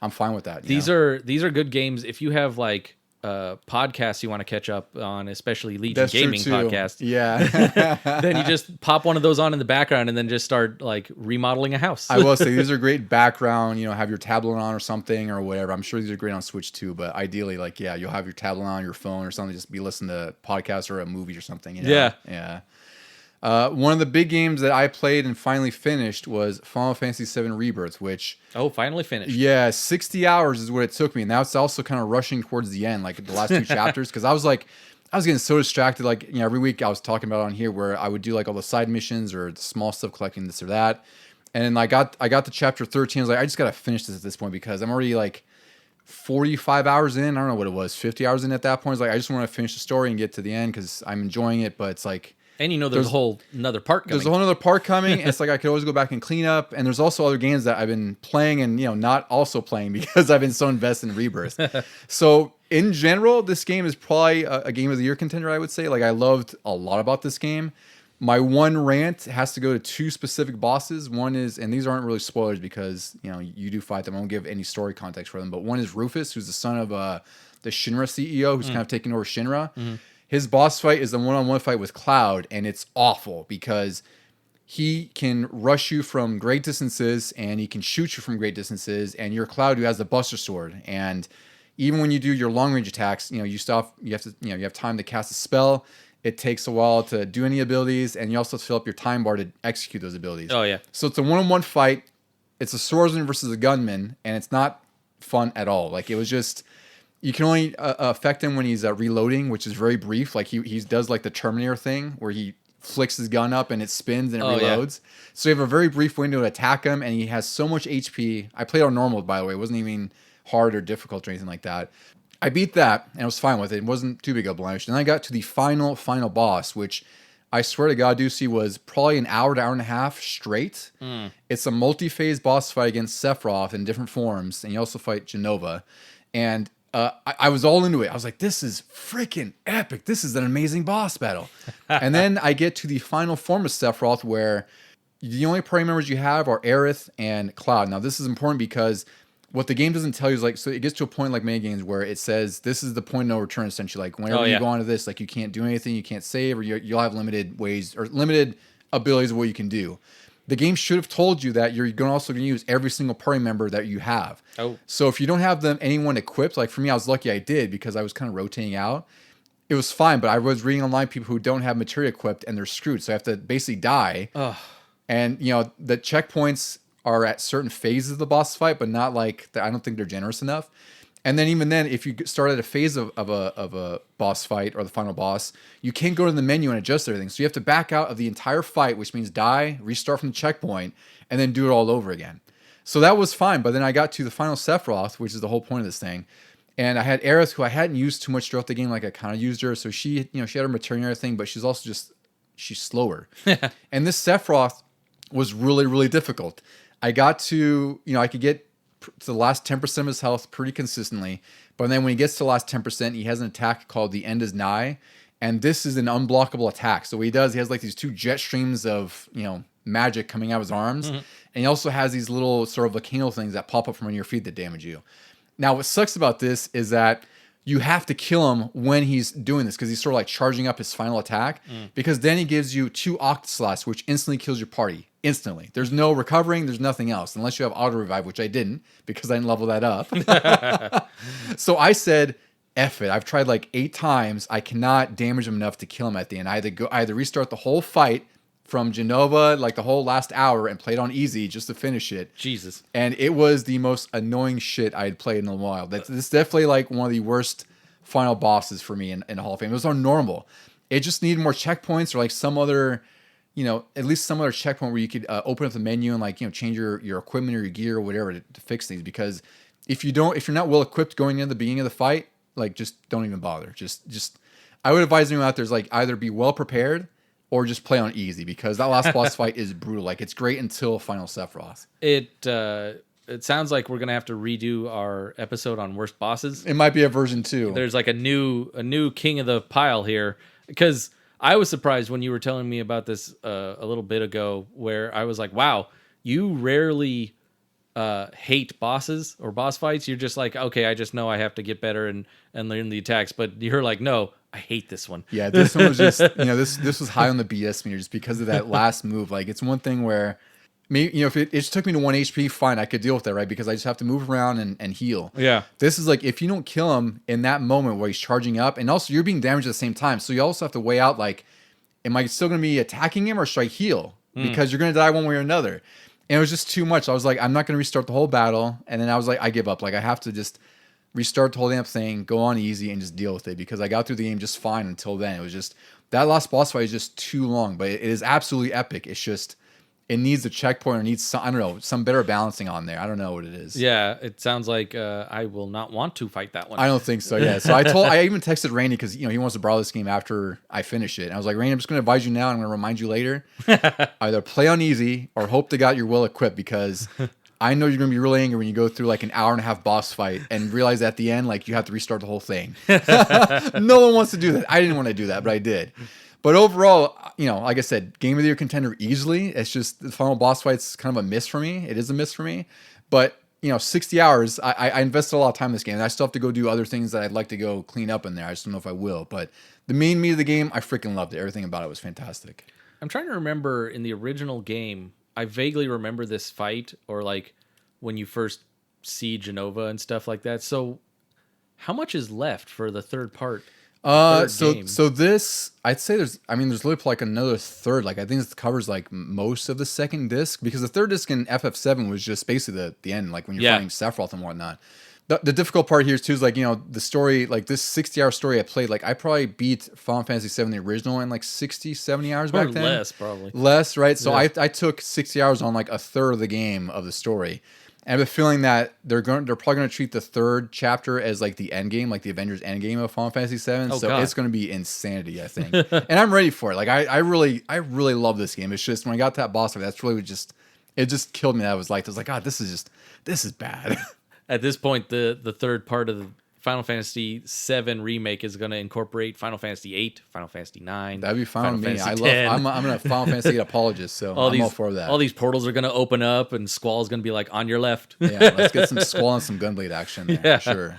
I'm fine with that. These are good games if you have like podcasts you want to catch up on, especially Legion That's Gaming true too. podcast. Yeah. Then you just pop one of those on in the background and then just start like remodeling a house. I will say these are great background, have your tablet on or something or whatever. I'm sure these are great on Switch too, but ideally, like, yeah, you'll have your tablet on your phone or something, just be listening to podcasts or a movie or something. Yeah. Yeah. One of the big games that I played and finally finished was Final Fantasy VII Rebirth, which... Oh, finally finished. Yeah, 60 hours is what it took me. And that's also kind of rushing towards the end, like the last two chapters, because I was getting so distracted. Like, every week I was talking about it on here where I would do like all the side missions or the small stuff, collecting this or that. And then I got to chapter 13. I was like, I just got to finish this at this point because I'm already like 45 hours in. I don't know what it was, 50 hours in at that point. It's like, I just want to finish the story and get to the end because I'm enjoying it. But it's like... And there's a whole another part coming. There's a whole other part coming. And it's like I could always go back and clean up. And there's also other games that I've been playing and not also playing because I've been so invested in Rebirth. So in general, this game is probably a game of the year contender, I would say. Like I loved a lot about this game. My one rant has to go to two specific bosses. One is, and these aren't really spoilers because you do fight them. I won't give any story context for them. But one is Rufus, who's the son of the Shinra CEO, who's kind of taking over Shinra. Mm-hmm. His boss fight is the one-on-one fight with Cloud, and it's awful because he can rush you from great distances and he can shoot you from great distances, and you're Cloud who has the Buster Sword. And even when you do your long-range attacks, you have time to cast a spell. It takes a while to do any abilities, and you also have to fill up your time bar to execute those abilities. Oh yeah. So it's a one-on-one fight. It's a swordsman versus a gunman, and it's not fun at all. Like it was just. You can only affect him when he's reloading, which is very brief. Like he does like the Terminator thing where he flicks his gun up and it spins and it reloads. Yeah. So you have a very brief window to attack him, and he has so much HP. I played on normal, by the way. It wasn't even hard or difficult or anything like that. I beat that and I was fine with it. It wasn't too big of a blemish. And then I got to the final boss, which I swear to God, Deucy, was probably an hour to hour and a half straight. Mm. It's a multi-phase boss fight against Sephiroth in different forms, and you also fight Genova. And I was all into it. I was like, this is freaking epic. This is an amazing boss battle. And then I get to the final form of Sephiroth where the only party members you have are Aerith and Cloud. Now, this is important because what the game doesn't tell you is like, so it gets to a point like many games where it says this is the point of no return, essentially. Like whenever you go onto this, like you can't do anything, you can't save, or you'll have limited ways or limited abilities of what you can do. The game should have told you that you're also going to use every single party member that you have. Oh. So if you don't have anyone equipped, like for me, I was lucky I did because I was kind of rotating out. It was fine, but I was reading online people who don't have materia equipped and they're screwed. So I have to basically die. Ugh. And, the checkpoints are at certain phases of the boss fight, but not like, I don't think they're generous enough. And then even then, if you start at a phase of a boss fight or the final boss, you can't go to the menu and adjust everything. So you have to back out of the entire fight, which means die, restart from the checkpoint, and then do it all over again. So that was fine. But then I got to the final Sephiroth, which is the whole point of this thing. And I had Aerith, who I hadn't used too much throughout the game. Like I kind of used her. So she had her materia and everything, but she's also she's slower. And this Sephiroth was really, really difficult. I got to, I could get to the last 10% of his health pretty consistently. But then when he gets to the last 10%, he has an attack called the End is Nigh. And this is an unblockable attack. So what he does, he has like these two jet streams of, magic coming out of his arms. Mm-hmm. And he also has these little sort of volcano things that pop up from under your feet that damage you. Now, what sucks about this is that you have to kill him when he's doing this because he's sort of like charging up his final attack because then he gives you 2 Octoslasts, which instantly kills your party. Instantly. There's no recovering. There's nothing else unless you have auto revive, which I didn't because I didn't level that up. So I said, F it. I've tried like 8 times. I cannot damage him enough to kill him at the end. I either restart the whole fight from Genova, like the whole last hour, and play it on easy just to finish it. Jesus. And it was the most annoying shit I had played in a while. This is definitely like one of the worst final bosses for me in Hall of Fame. It was on normal. It just needed more checkpoints or like some other, at least some other checkpoint where you could open up the menu and like, change your equipment or your gear or whatever to fix things. Because if you're not well equipped going into the beginning of the fight, like just don't even bother. Just I would advise anyone out there's like either be well prepared or just play on easy because that last boss fight is brutal. Like it's great until final Sephiroth. It sounds like we're gonna have to redo our episode on worst bosses. It might be a version 2. There's like a new king of the pile here because I was surprised when you were telling me about this a little bit ago, where I was like, wow, you rarely hate bosses or boss fights. You're just like, okay, I just know I have to get better and learn the attacks. But you're like, no, I hate this one. Yeah, this one was just, this was high on the BS meter just because of that last move. Like, it's one thing where maybe, if it just took me to 1 HP, fine, I could deal with that, right? Because I just have to move around and heal. Yeah. This is like, if you don't kill him in that moment where he's charging up, and also you're being damaged at the same time. So you also have to weigh out, like, am I still going to be attacking him or should I heal? Because you're going to die one way or another. And it was just too much. I was like, I'm not going to restart the whole battle. And then I was like, I give up. Like, I have to just restart the whole damn thing, go on easy, and just deal with it, because I got through the game just fine until then. It was just, that last boss fight is just too long, but it is absolutely epic. It's just, it needs a checkpoint or needs some, I don't know, some better balancing on there. I don't know what it is. Yeah, it sounds like I will not want to fight that one. I don't think so. Yeah. So I even texted Randy because he wants to borrow this game after I finish it. And I was like, Randy, I'm just going to advise you now. I'm going to remind you later. Either play on easy or hope to God you're well equipped, because I know you're going to be really angry when you go through like an hour and a half boss fight and realize at the end, like, you have to restart the whole thing. No one wants to do that. I didn't want to do that, but I did. But overall, like I said, Game of the Year contender easily. It's just the final boss fight's kind of a miss for me. It is a miss for me. But, 60 hours, I invested a lot of time in this game. And I still have to go do other things that I'd like to go clean up in there. I just don't know if I will. But the main meat of the game, I freaking loved it. Everything about it was fantastic. I'm trying to remember in the original game, I vaguely remember this fight, or like when you first see Genova and stuff like that. So how much is left for the third part? So this, I'd say there's literally like another third. Like, I think this covers like most of the second disc, because the third disc in FF7 was just basically the end, like when you're fighting Sephiroth and whatnot. The difficult part here too is like, the story, like this 60-hour story I played, like I probably beat Final Fantasy VII, the original, in like 60, 70 hours back then. Less, probably. Less, right? So I took 60 hours on like a third of the game of the story. And I have a feeling that they're probably going to treat the third chapter as like the end game, like the Avengers end game of Final Fantasy VII. Oh, so God. It's going to be insanity, I think. And I'm ready for it. Like I really love this game. It's just when I got to that boss fight, that's really it just killed me. I was like, God, this is bad. At this point, the third part of the Final Fantasy VII remake is going to incorporate Final Fantasy VIII, Final Fantasy IX. That'd be fine with me. I'm I'm a Final Fantasy VIII apologist, so I'm all for that. All these portals are going to open up, and Squall's going to be like on your left. Yeah, let's get some Squall and some Gunblade action there, for sure.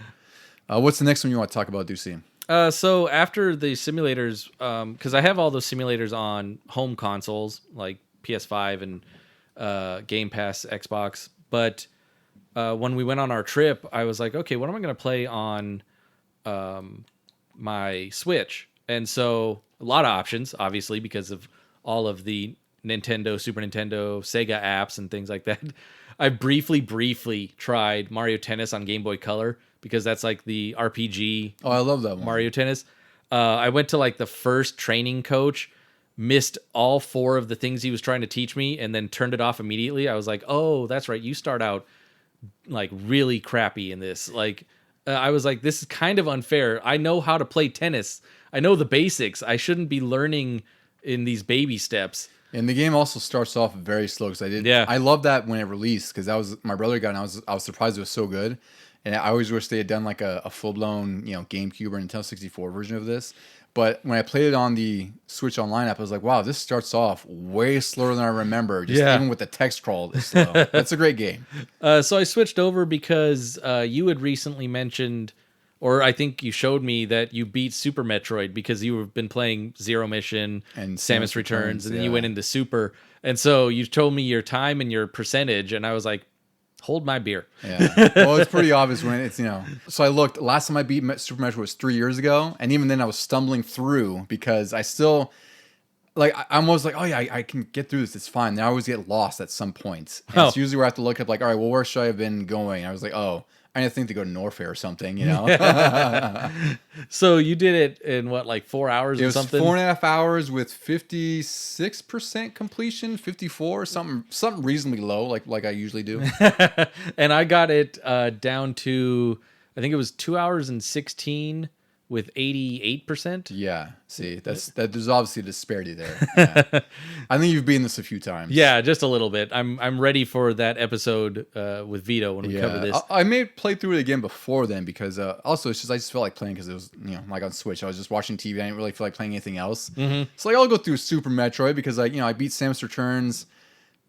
What's the next one you want to talk about, Deucy? So after the simulators, because I have all those simulators on home consoles like PS5 and Game Pass, Xbox, but when we went on our trip, I was like, okay, what am I going to play on my Switch? And so a lot of options, obviously, because of all of the Nintendo, Super Nintendo, Sega apps and things like that. I briefly tried Mario Tennis on Game Boy Color, because that's like the RPG. Oh, I love that one. Mario Tennis. I went to like the first training coach, missed all 4 of the things he was trying to teach me, and then turned it off immediately. I was like, oh, that's right. You start out like really crappy in this. Like, I was like, this is kind of unfair. I know how to play tennis. I know the basics. I shouldn't be learning in these baby steps. And the game also starts off very slow, because I love that when it released, because that was my brother got it, and I was surprised it was so good. And I always wish they had done like a full blown GameCube or Nintendo 64 version of this. But when I played it on the Switch Online app, I was like, wow, this starts off way slower than I remember. Just even with the text crawl, it's slow. That's a great game. So I switched over because you had recently mentioned, or I think you showed me, that you beat Super Metroid, because you have been playing Zero Mission and Samus Returns, and then you went into Super. And so you told me your time and your percentage, and I was like, hold my beer. Yeah. Well, it's pretty obvious when it's, So I looked, last time I beat Super Metroid was 3 years ago. And even then I was stumbling through, because I still, like, I'm always like, oh yeah, I can get through this. It's fine. Then I always get lost at some point. And it's usually where I have to look up, like, all right, well, where should I have been going? I was like, oh, I need to think to go to Norfair or something, So you did it in what, like 4 hours or something? It was 4.5 hours with 56% completion, 54, something reasonably low, like I usually do. And I got it down to, I think it was 2 hours and 16 with 88%. Yeah, see, there's obviously a disparity there. Yeah. I think you've beaten this a few times. Yeah, just a little bit. I'm ready for that episode with Vito when we cover this. I may play through it again before then, because also it's just, I just felt like playing, because it was like on Switch. I was just watching TV. I didn't really feel like playing anything else. So like I'll go through Super Metroid, because I beat Samus Returns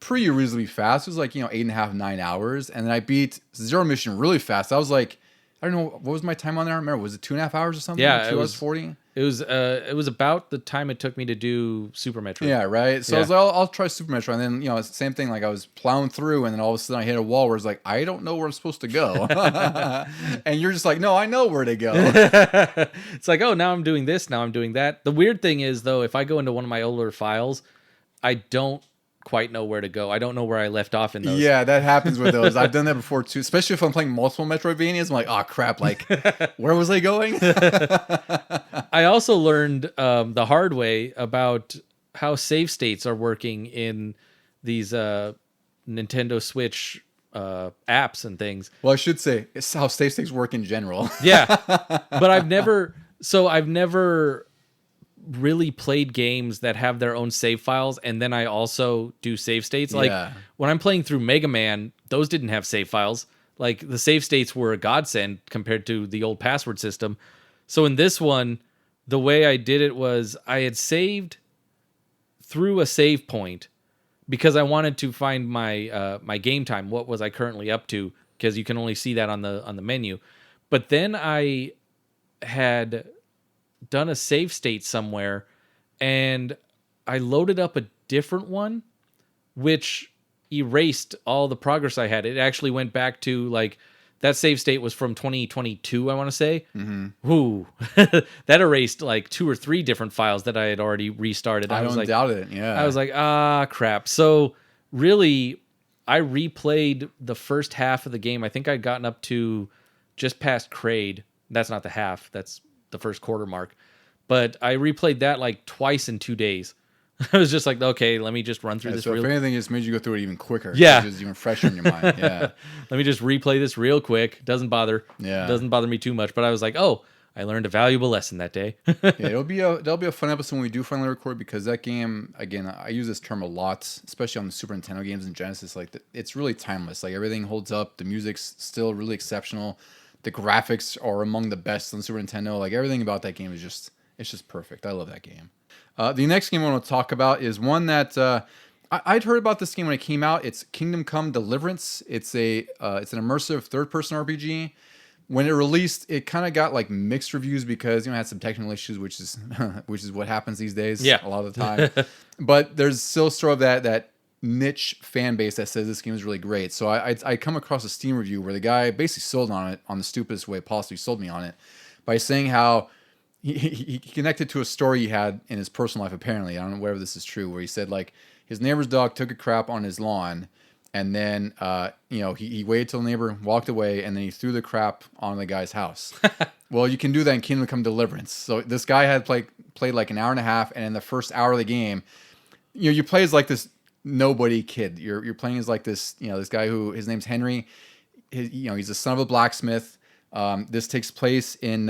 pretty reasonably fast. It was like, 8.5, 9 hours. And then I beat Zero Mission really fast. I was like, I don't know, what was my time on there? I don't remember. Was it 2.5 hours or something? Yeah, 2 hours 40? It was about the time it took me to do Super Metroid. Yeah, right. So I was like, I'll try Super Metroid. And then, it's the same thing. Like I was plowing through, and then all of a sudden I hit a wall where it's like, I don't know where I'm supposed to go. And you're just like, no, I know where to go. It's like, oh, now I'm doing this, now I'm doing that. The weird thing is, though, if I go into one of my older files, I don't quite know where to go. I don't know where I left off in those. Yeah, that happens with those. I've done that before too, especially if I'm playing multiple Metroidvanias. I'm like, oh crap, like where was I going? I also learned the hard way about how save states are working in these Nintendo Switch apps and things. Well, I should say it's how save states work in general. Yeah, but I've never really played games that have their own save files, and then I also do save states. Like when I'm playing through Mega Man, those didn't have save files. Like the save states were a godsend compared to the old password system. So in this one, the way I did it was I had saved through a save point because I wanted to find my my game time. What was I currently up to? Because you can only see that on the menu. But then I had done a save state somewhere, and I loaded up a different one, which erased all the progress I had. It actually went back to like that save state was from 2022, I want to say. Mm-hmm. Ooh, that erased like 2 or 3 different files that I had already restarted. I don't doubt it. Yeah, I was like, crap. So really, I replayed the first half of the game. I think I'd gotten up to just past Kraid. That's not the half. That's the first quarter mark. But I replayed that like twice in 2 days. I was just like, okay, let me just run through this. So if anything, it just made you go through it even quicker. Yeah. It was even fresher in your mind. Yeah. Let me just replay this real quick. Doesn't bother. Yeah. Doesn't bother me too much. But I was like, oh, I learned a valuable lesson that day. Yeah, that'll be a fun episode when we do finally record, because that game, again, I use this term a lot, especially on the Super Nintendo games and Genesis. Like it's really timeless. Like everything holds up. The music's still really exceptional. The graphics are among the best on Super Nintendo. Like everything about that game is just perfect. I love that game. The next game I want to talk about is one that I'd heard about this game when it came out. It's Kingdom Come Deliverance. It's an immersive third-person RPG. When it released, it kind of got like mixed reviews because it had some technical issues, which is what happens these days. Yeah. A lot of the time. But there's still sort of that niche fan base that says this game is really great. So I come across a Steam review where the guy basically sold on it on the stupidest way possible. He sold me on it by saying how he connected to a story he had in his personal life, apparently. I don't know whether this is true, where he said like his neighbor's dog took a crap on his lawn, and then he waited till the neighbor walked away, and then he threw the crap on the guy's house. Well, you can do that in Kingdom Come Deliverance. So this guy had played like an hour and a half, and in the first hour of the game, you play as like this nobody kid. You're playing as like this this guy who his name's Henry. He's the son of a blacksmith. This takes place in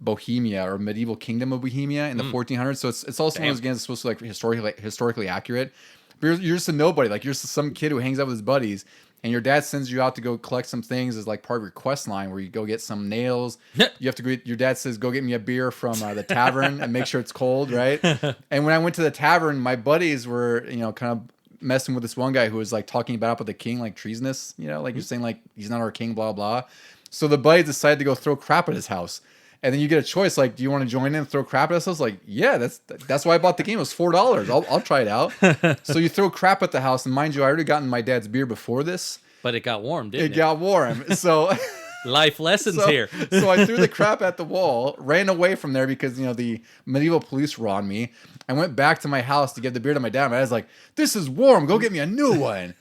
Bohemia, or medieval kingdom of Bohemia in the 1400s. So it's also one of those games that's supposed to be like historically accurate. But you're just a nobody. Like you're just some kid who hangs out with his buddies, and your dad sends you out to go collect some things as like part of your quest line, where you go get some nails. You have to go. Your dad says, "Go get me a beer from the tavern and make sure it's cold." Right. And when I went to the tavern, my buddies were kind of messing with this one guy who was like talking bad about the king, like treasonous. Like you're saying like he's not our king, blah blah. So the buddies decided to go throw crap at his house. And then you get a choice, like, do you want to join in and throw crap at us? I was like, yeah, that's why I bought the game. It was $4. I'll try it out. So you throw crap at the house, and mind you, I already gotten my dad's beer before this. But it got warm, didn't it? It got warm. So life lessons here. So I threw the crap at the wall, ran away from there because the medieval police were on me. I went back to my house to give the beer to my dad. My dad's like, "This is warm. Go get me a new one."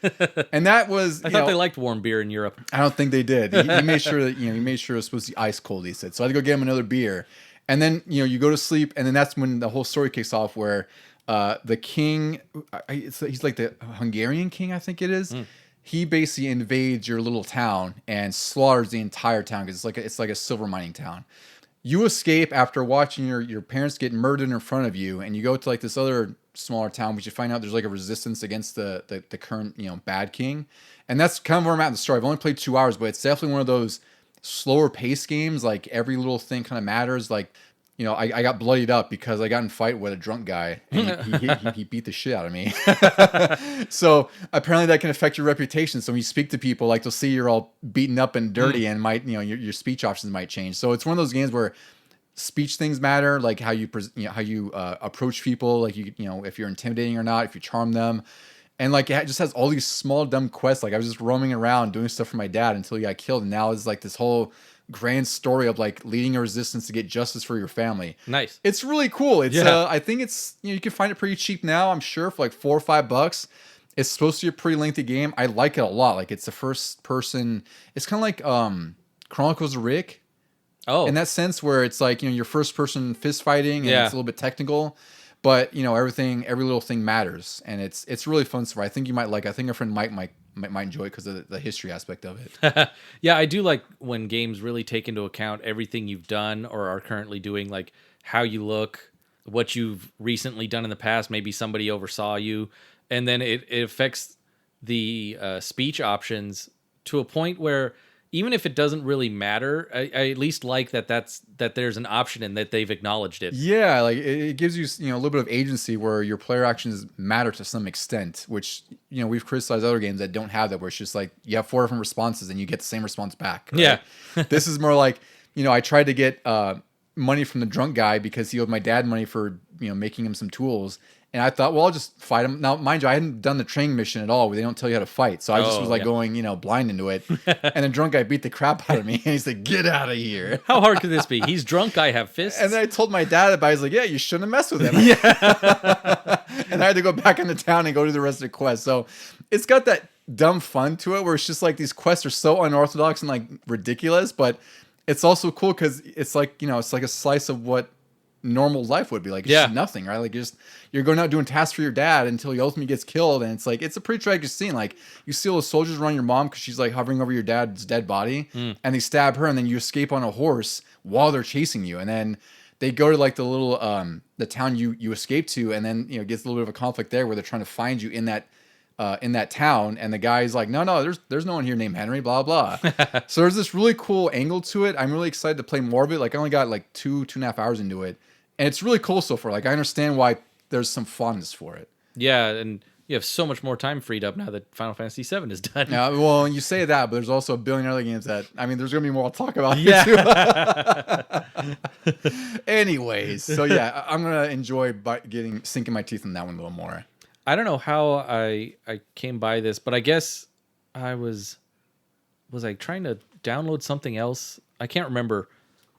And that was. I thought they liked warm beer in Europe. I don't think they did. He made sure that he made sure it was supposed to be ice cold. He said so. I had to go get him another beer, and then you go to sleep, and then that's when the whole story kicks off, where the king, he's like the Hungarian king, I think it is. He basically invades your little town and slaughters the entire town because it's like a silver mining town. You escape after watching your parents get murdered in front of you, and you go to like this other smaller town, which you find out there's like a resistance against the current bad king, and that's kind of where I'm at in the story. I've only played 2 hours, but it's definitely one of those slower pace games. Like every little thing kind of matters. Like I got bloodied up because I got in a fight with a drunk guy and he beat the shit out of me. So apparently that can affect your reputation. So when you speak to people, like they'll see you're all beaten up and dirty and might, your speech options might change. So it's one of those games where speech things matter, like how you, approach people, like if you're intimidating or not, if you charm them. And like it just has all these small dumb quests. Like I was just roaming around doing stuff for my dad until he got killed, and now it's like this whole grand story of like leading a resistance to get justice for your family. Nice. It's really cool. It's I think it's you can find it pretty cheap now, I'm sure, for like $4 or $5. It's supposed to be a pretty lengthy game. I like it a lot. Like it's the first person. It's kind of like Chronicles of Rick. Oh, In that sense, where it's like your first person fist fighting and Yeah. it's a little bit technical. But every little thing matters, and it's really fun stuff. I think you might like. I think our friend Mike might enjoy it because of the history aspect of it. yeah, I do like when games really take into account everything you've done or are currently doing, like how you look, what you've recently done in the past. Maybe somebody oversaw you, and then it affects the speech options to a point where even if it doesn't really matter, I at least like that there's an option and that they've acknowledged it. Yeah, like it gives you a little bit of agency where your player actions matter to some extent. Which we've criticized other games that don't have that, where it's just like you have 4 different responses and you get the same response back. Right? Yeah. This is more like I tried to get money from the drunk guy because he owed my dad money for making him some tools. And I thought, well, I'll just fight him. Now, mind you, I hadn't done the training mission at all. They don't tell you how to fight. So I just was like going, blind into it. And the drunk guy beat the crap out of me. And he's like, get out of here. How hard could this be? He's drunk. I have fists. And then I told my dad about it. He's like, yeah, you shouldn't have messed with him. Yeah. And I had to go back into town and go do the rest of the quest. So it's got that dumb fun to it where it's just like these quests are so unorthodox and like ridiculous. But it's also cool because it's like, it's like a slice of what normal life would be like. It's just nothing, right? Like you're going out doing tasks for your dad until he ultimately gets killed, and it's like it's a pretty tragic scene. Like you see all the soldiers run your mom because she's like hovering over your dad's dead body, and they stab her, and then you escape on a horse while they're chasing you, and then they go to like the little the town you escape to, and then gets a little bit of a conflict there where they're trying to find you in that town, and the guy's like, no, there's no one here named Henry, blah blah. So there's this really cool angle to it. I'm really excited to play more of it. Like I only got like 2.5 hours into it. And it's really cool so far. Like, I understand why there's some fondness for it. Yeah, and you have so much more time freed up now that Final Fantasy VII is done. Yeah, well, you say that, but there's also a billion other games that, there's going to be more I'll talk about. Yeah. Anyways, so yeah, I'm going to enjoy sinking my teeth in that one a little more. I don't know how I came by this, but I guess was I trying to download something else? I can't remember.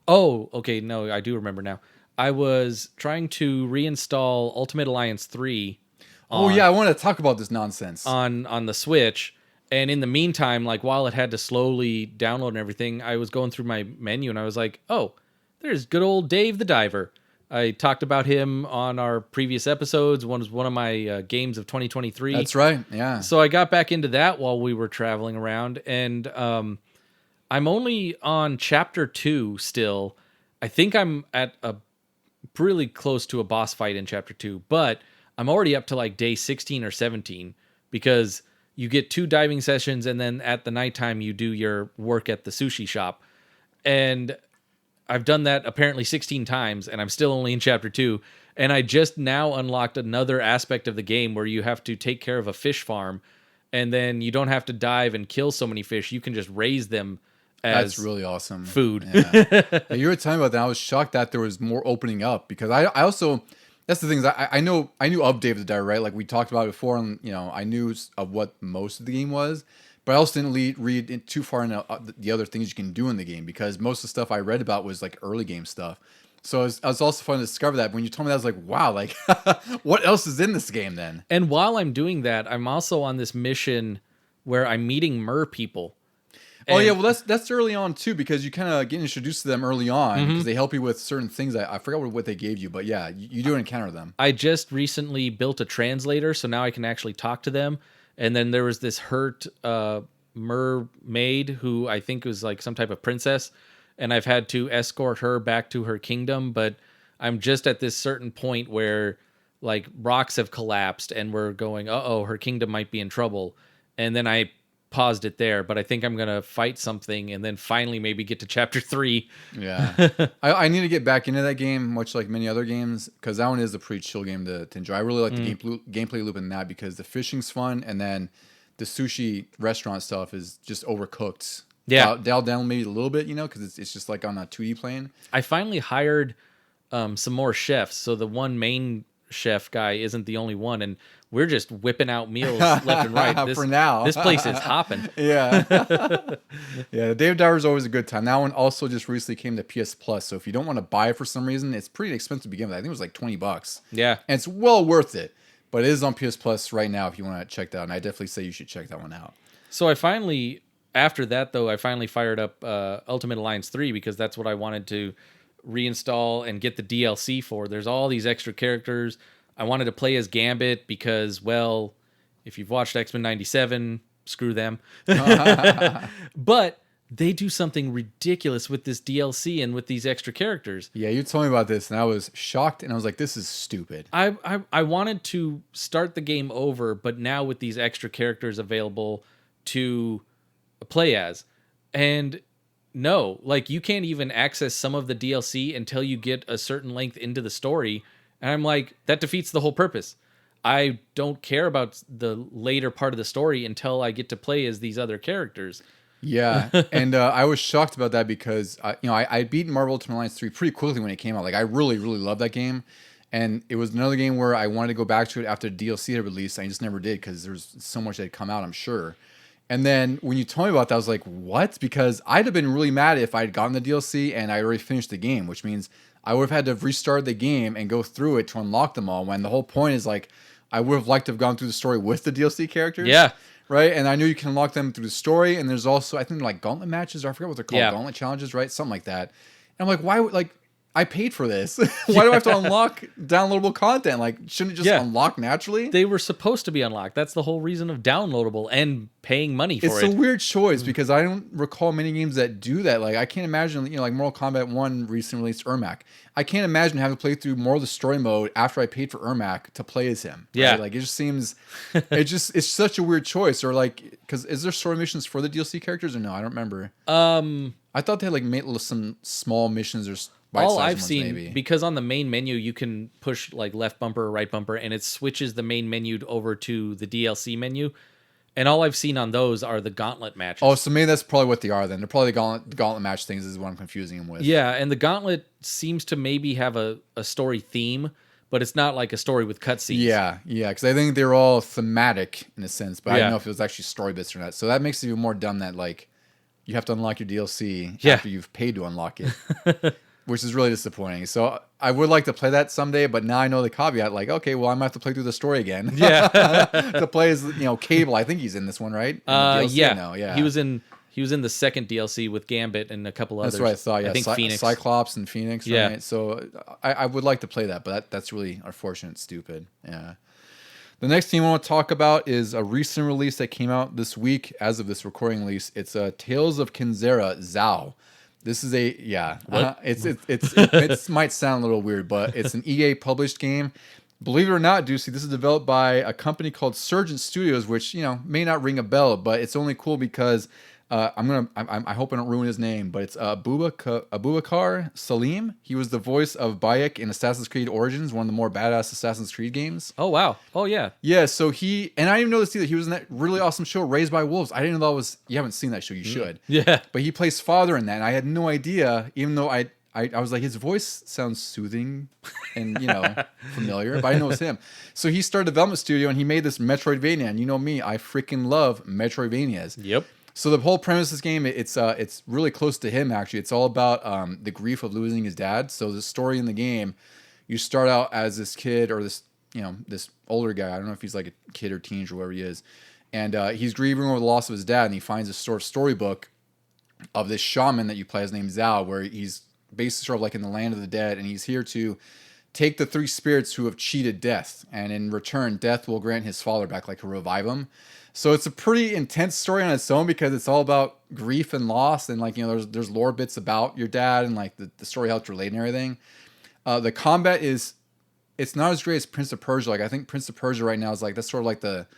Oh, okay, no, I do remember now. I was trying to reinstall Ultimate Alliance 3. Oh yeah, I want to talk about this nonsense. On the Switch, and in the meantime, like while it had to slowly download and everything, I was going through my menu and I was like, oh, there's good old Dave the Diver. I talked about him on our previous episodes. One of my games of 2023. That's right, yeah. So I got back into that while we were traveling around, and I'm only on Chapter 2 still. I think I'm at a really close to a boss fight in Chapter 2, but I'm already up to like day 16 or 17 because you get 2 diving sessions and then at the nighttime you do your work at the sushi shop. And I've done that apparently 16 times and I'm still only in Chapter 2. And I just now unlocked another aspect of the game where you have to take care of a fish farm and then you don't have to dive and kill so many fish. You can just raise them. That's really awesome. Food. Yeah. You were talking about that. I was shocked that there was more opening up because I also, that's the thing is I knew of Dave the Diver, right? Like we talked about it before, and I knew of what most of the game was, but I also didn't read too far into the other things you can do in the game because most of the stuff I read about was like early game stuff. So it was also fun to discover that. When you told me that, I was like, wow, like what else is in this game then? And while I'm doing that, I'm also on this mission where I'm meeting mer people. Oh yeah, well that's early on too because you kind of get introduced to them early on because they help you with certain things. I forgot what they gave you, but yeah, you do encounter them. I just recently built a translator, so now I can actually talk to them. And then there was this hurt mermaid who I think was like some type of princess, and I've had to escort her back to her kingdom. But I'm just at this certain point where like rocks have collapsed, and we're going, her kingdom might be in trouble. And then I paused it there, but I think I'm gonna fight something and then finally maybe get to chapter 3. Yeah, I need to get back into that game, much like many other games, because that one is a pretty chill game to enjoy. I really like the gameplay loop in that because the fishing's fun, and then the sushi restaurant stuff is just overcooked. Yeah, dialed down maybe a little bit, because it's just like on a 2D plane. I finally hired some more chefs, so the one main chef guy isn't the only one, and we're just whipping out meals left and right. For now, this place is hopping. Yeah, yeah. The Dave Diver is always a good time. That one also just recently came to PS Plus, so if you don't want to buy it for some reason, it's pretty expensive to begin with. I think it was like $20. Yeah, and it's well worth it. But it is on PS Plus right now if you want to check that out, and I definitely say you should check that one out. So after that though, I finally fired up Ultimate Alliance 3 because that's what I wanted to reinstall and get the DLC for. There's all these extra characters. I wanted to play as Gambit because, well, if you've watched X-Men 97, screw them. But they do something ridiculous with this DLC and with these extra characters. Yeah, you told me about this, and I was shocked, and I was like, this is stupid. I wanted to start the game over, but now with these extra characters available to play as. And no, like you can't even access some of the DLC until you get a certain length into the story. And I'm like, that defeats the whole purpose. I don't care about the later part of the story until I get to play as these other characters. Yeah, and I was shocked about that because I beat Marvel Ultimate Alliance 3 pretty quickly when it came out. Like I really, really loved that game, and it was another game where I wanted to go back to it after the DLC had released. I just never did because there's so much that had come out, I'm sure. And then when you told me about that, I was like, what? Because I'd have been really mad if I'd gotten the DLC and I already finished the game, which means I would have had to restart the game and go through it to unlock them all, when the whole point is like I would have liked to have gone through the story with the DLC characters. Yeah. Right? And I knew you can unlock them through the story, and there's also, I think, like gauntlet matches, or I forget what they're called, gauntlet challenges, right? Something like that. And I'm like, why would, like, I paid for this. Why do I have to unlock downloadable content? Like, shouldn't it just unlock naturally? They were supposed to be unlocked. That's the whole reason of downloadable and paying money for it. It's a weird choice because I don't recall many games that do that. Like, I can't imagine, like Mortal Kombat 1 recently released Ermac. I can't imagine having to play through more of the story mode after I paid for Ermac to play as him. Right? Yeah. Like, it just seems, it's such a weird choice. Or like, because is there story missions for the DLC characters or no? I don't remember. I thought they had like made some small missions or all I've seen, maybe. Because on the main menu, you can push like left bumper or right bumper, and it switches the main menu over to the DLC menu. And all I've seen on those are the gauntlet matches. Oh, so maybe that's probably what they are then. They're probably the gauntlet match things is what I'm confusing them with. Yeah, and the gauntlet seems to maybe have a story theme, but it's not like a story with cutscenes. Yeah, because I think they're all thematic in a sense, but I don't know if it was actually story bits or not. So that makes it even more dumb that like you have to unlock your DLC after you've paid to unlock it. Which is really disappointing. So I would like to play that someday, but now I know the caveat. Like, okay, well, I'm gonna have to play through the story again. Yeah, to play as Cable. I think he's in this one, right? Yeah. He was in the second DLC with Gambit and a couple others. That's what I thought. Yeah, I think Phoenix, Cyclops, and Phoenix. Yeah. Right? So I would like to play that, but that's really unfortunate, stupid. Yeah. The next thing I want to talk about is a recent release that came out this week, as of this recording release. It's Tales of Kenzera Zao. This is it might sound a little weird, but it's an EA published game. Believe it or not, Deucy, this is developed by a company called Surgent Studios, which may not ring a bell, but it's only cool because I hope I don't ruin his name, but it's Abubakar Salim. He was the voice of Bayek in Assassin's Creed Origins, one of the more badass Assassin's Creed games. Oh wow! Oh yeah. Yeah. So and I didn't even know this either. He was in that really awesome show, Raised by Wolves. I didn't know that was. You haven't seen that show. You should. Yeah. But he plays father in that, and I had no idea. Even though I was like, his voice sounds soothing and familiar, but I know it's him. So he started a development studio, and he made this Metroidvania. And you know me, I freaking love Metroidvanias. Yep. So the whole premise of this game, it's really close to him, actually. It's all about the grief of losing his dad. So the story in the game, you start out as this kid or this older guy. I don't know if he's like a kid or teenager or whatever he is. And he's grieving over the loss of his dad, and he finds a sort of storybook of this shaman that you play, his name Zao, where he's basically sort of like in the land of the dead, and he's here to take the three spirits who have cheated death. And in return, death will grant his father back, like to revive him. So it's a pretty intense story on its own because it's all about grief and loss, and like there's lore bits about your dad and like the story how it's related and everything. The combat it's not as great as Prince of Persia. Like I think Prince of Persia right now is like that's sort of like the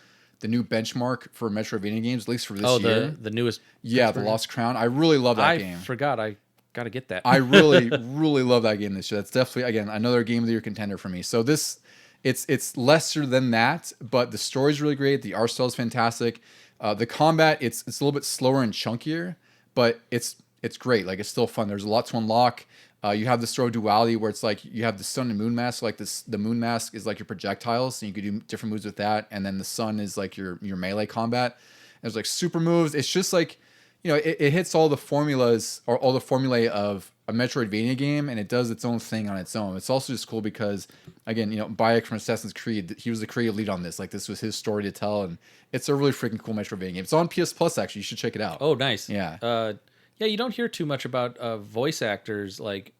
the new benchmark for Metroidvania games, at least for this year. year. The newest. Yeah, the Lost Crown. I really love that game. I forgot. I got to get that. I really, really love that game this year. That's definitely, again, another Game of the Year contender for me. So this, it's lesser than that, but the story's really great. The art style is fantastic. The combat, it's a little bit slower and chunkier, but it's great. Like, it's still fun. There's a lot to unlock. You have the sort of duality where it's like you have the sun and moon mask. Like the moon mask is like your projectiles, and you could do different moves with that. And then the sun is like your melee combat. There's like super moves. It's just like, it hits all the formulas or all the formulae of a Metroidvania game, and it does its own thing on its own. It's also just cool because, again, Bayek from Assassin's Creed, he was the creative lead on this. Like, this was his story to tell, and it's a really freaking cool Metroidvania game. It's on PS Plus, actually. You should check it out. Oh, nice. Yeah. Yeah, you don't hear too much about voice actors like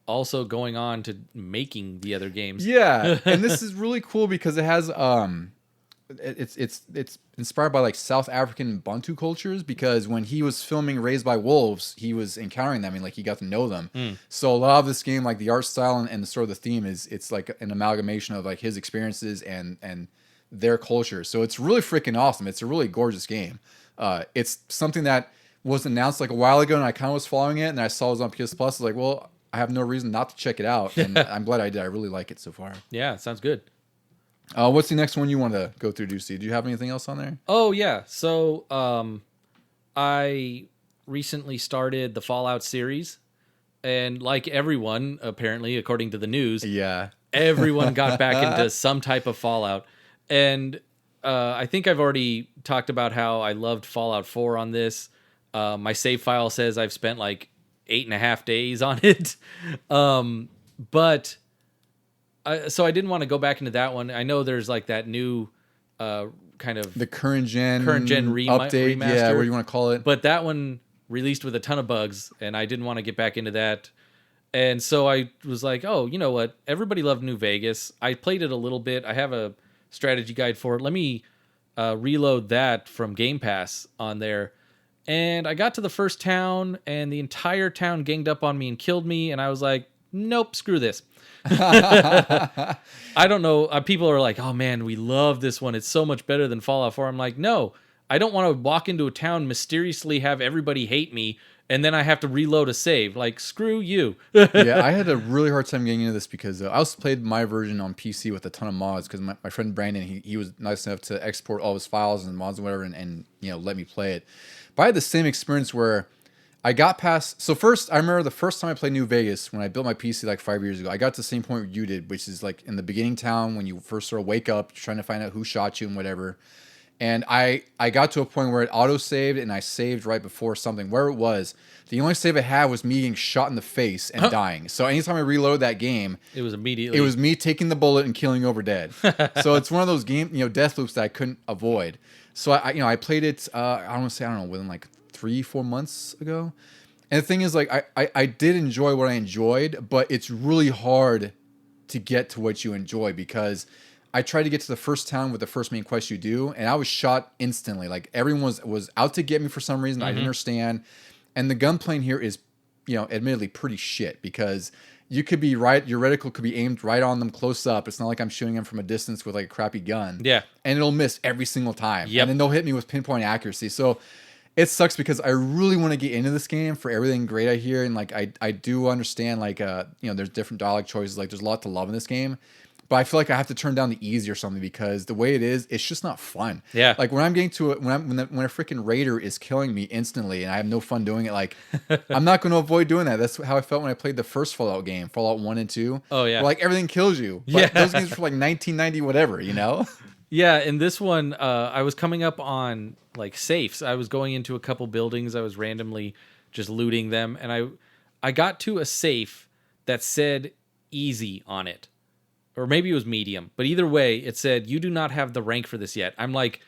also going on to making the other games. Yeah, and this is really cool because it has it's inspired by like South African Bantu cultures, because when he was filming Raised by Wolves, he was encountering them and like he got to know them. So a lot of this game, like the art style and the sort of the theme it's like an amalgamation of like his experiences and their culture. So it's really freaking awesome. It's a really gorgeous game. It's something that was announced like a while ago, and I kind of was following it, and I saw it was on PS Plus. I was like, well, I have no reason not to check it out, and I'm glad I did. I really like it so far. Yeah, sounds good. What's the next one you want to go through, Deucy? Do you have anything else on there? Oh, yeah. So I recently started the Fallout series, and like everyone, apparently, according to the news, everyone got back into some type of Fallout. And I think I've already talked about how I loved Fallout 4 on this. My save file says I've spent like 8.5 days on it. But so I didn't want to go back into that one. I know there's like that new kind of the current gen update, remaster, yeah, what do you want to call it? But that one released with a ton of bugs, and I didn't want to get back into that. And so I was like, oh, you know what? Everybody loved New Vegas. I played it a little bit. I have a strategy guide for it. Let me reload that from Game Pass on there. And I got to the first town, and the entire town ganged up on me and killed me. And I was like, nope, screw this. I don't know. People are like, oh, man, we love this one. It's so much better than Fallout 4. I'm like, no, I don't want to walk into a town, mysteriously have everybody hate me, and then I have to reload a save. Like, screw you. Yeah, I had a really hard time getting into this because I also played my version on PC with a ton of mods, because my friend Brandon, he was nice enough to export all his files and mods and whatever and let me play it. But I had the same experience where I got past... So first, I remember the first time I played New Vegas, when I built my PC like 5 years ago, I got to the same point where you did, which is like in the beginning town, when you first sort of wake up, you're trying to find out who shot you and whatever. And I got to a point where it auto-saved, and I saved right before something. Where it was, the only save I had was me getting shot in the face and dying. So anytime I reload that game... It was me taking the bullet and killing over dead. So it's one of those death loops that I couldn't avoid. So I played it, within like 3-4 months ago. And the thing is, like, I did enjoy what I enjoyed, but it's really hard to get to what you enjoy, because I tried to get to the first town with the first main quest you do, and I was shot instantly. Like, everyone was out to get me for some reason. I didn't understand. And the gunplay here is, admittedly pretty shit, because you could be right, your reticle could be aimed right on them close up. It's not like I'm shooting them from a distance with like a crappy gun. Yeah. And it'll miss every single time. Yep. And then they'll hit me with pinpoint accuracy. So it sucks, because I really want to get into this game for everything great I hear. And like, I do understand, like, there's different dialogue choices. Like, there's a lot to love in this game. But I feel like I have to turn down the easy or something, because the way it is, it's just not fun. Yeah. Like, when I'm getting to it, when a freaking raider is killing me instantly and I have no fun doing it, like, I'm not going to avoid doing that. That's how I felt when I played the first Fallout game, Fallout 1 and 2. Oh, yeah. Where, like, everything kills you. But those games were like 1990 whatever, Yeah, in this one, I was coming up on like safes. I was going into a couple buildings. I was randomly just looting them, and I got to a safe that said easy on it. Or maybe it was medium. But either way, it said, you do not have the rank for this yet. I'm like,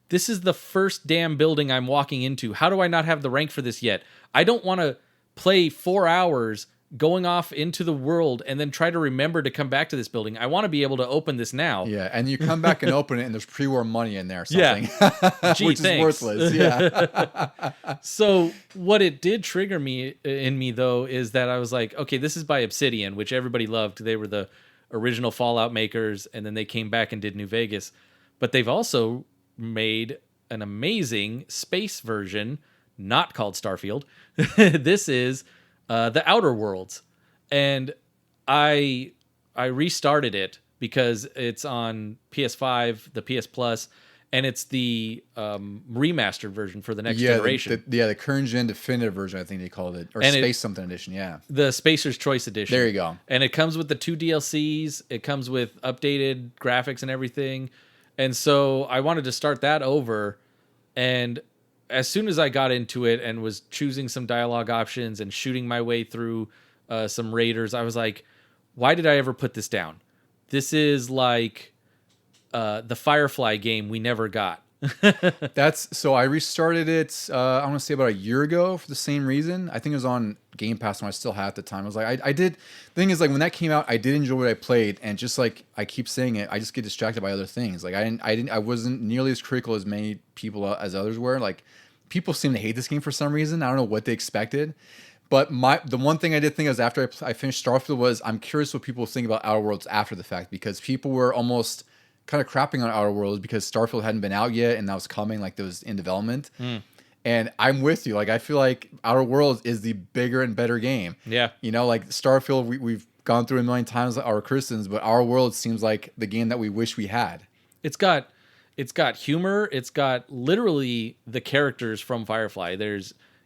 this is the first damn building I'm walking into. How do I not have the rank for this yet? I don't want to play 4 hours going off into the world and then try to remember to come back to this building. I want to be able to open this now. Yeah, and you come back and open it, and there's pre-war money in there or something. Yeah. Gee, which is worthless. Yeah. So what it did trigger in me, though, is that I was like, okay, this is by Obsidian, which everybody loved. They were the original Fallout makers, and then they came back and did New Vegas. But they've also made an amazing space version, not called Starfield. This is the Outer Worlds, and I restarted it because it's on PS5, the PS Plus, and it's the remastered version for the next generation. The current gen definitive version, I think they called it, or Space something edition. Yeah, the Spacer's Choice edition. There you go. And it comes with the 2 DLCs. It comes with updated graphics and everything. And so I wanted to start that over. And as soon as I got into it and was choosing some dialogue options and shooting my way through some raiders, I was like, why did I ever put this down? This is like the Firefly game we never got. So I restarted it, I want to say about a year ago for the same reason. I think it was on Game Pass when I still had at the time. I was like, I did. The thing is, like, when that came out, I did enjoy what I played, and just like I keep saying it, I just get distracted by other things. Like I wasn't nearly as critical as many people as others were. Like, people seem to hate this game for some reason. I don't know what they expected. But the one thing I did think is after I finished Starfield was I'm curious what people think about Outer Worlds after the fact, because people were almost kind of crapping on Outer Worlds because Starfield hadn't been out yet and that was coming, like that was in development. And I'm with you. Like, I feel like Outer Worlds is the bigger and better game. Yeah. You know, like Starfield, we've gone through a million times our criticisms, but Outer Worlds seems like the game that we wish we had. It's got humor. It's got literally the characters from Firefly.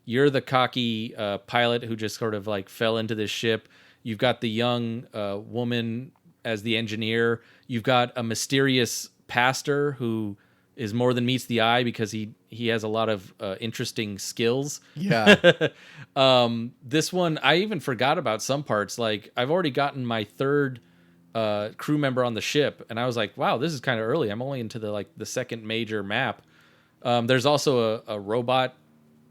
You're the cocky pilot who just sort of like fell into this ship. You've got the young woman as the engineer. You've got a mysterious pastor who is more than meets the eye because he has a lot of interesting skills. Yeah. This one, I even forgot about some parts. Like, I've already gotten my third crew member on the ship, and I was like, wow, this is kind of early. I'm only into the second major map. There's also a robot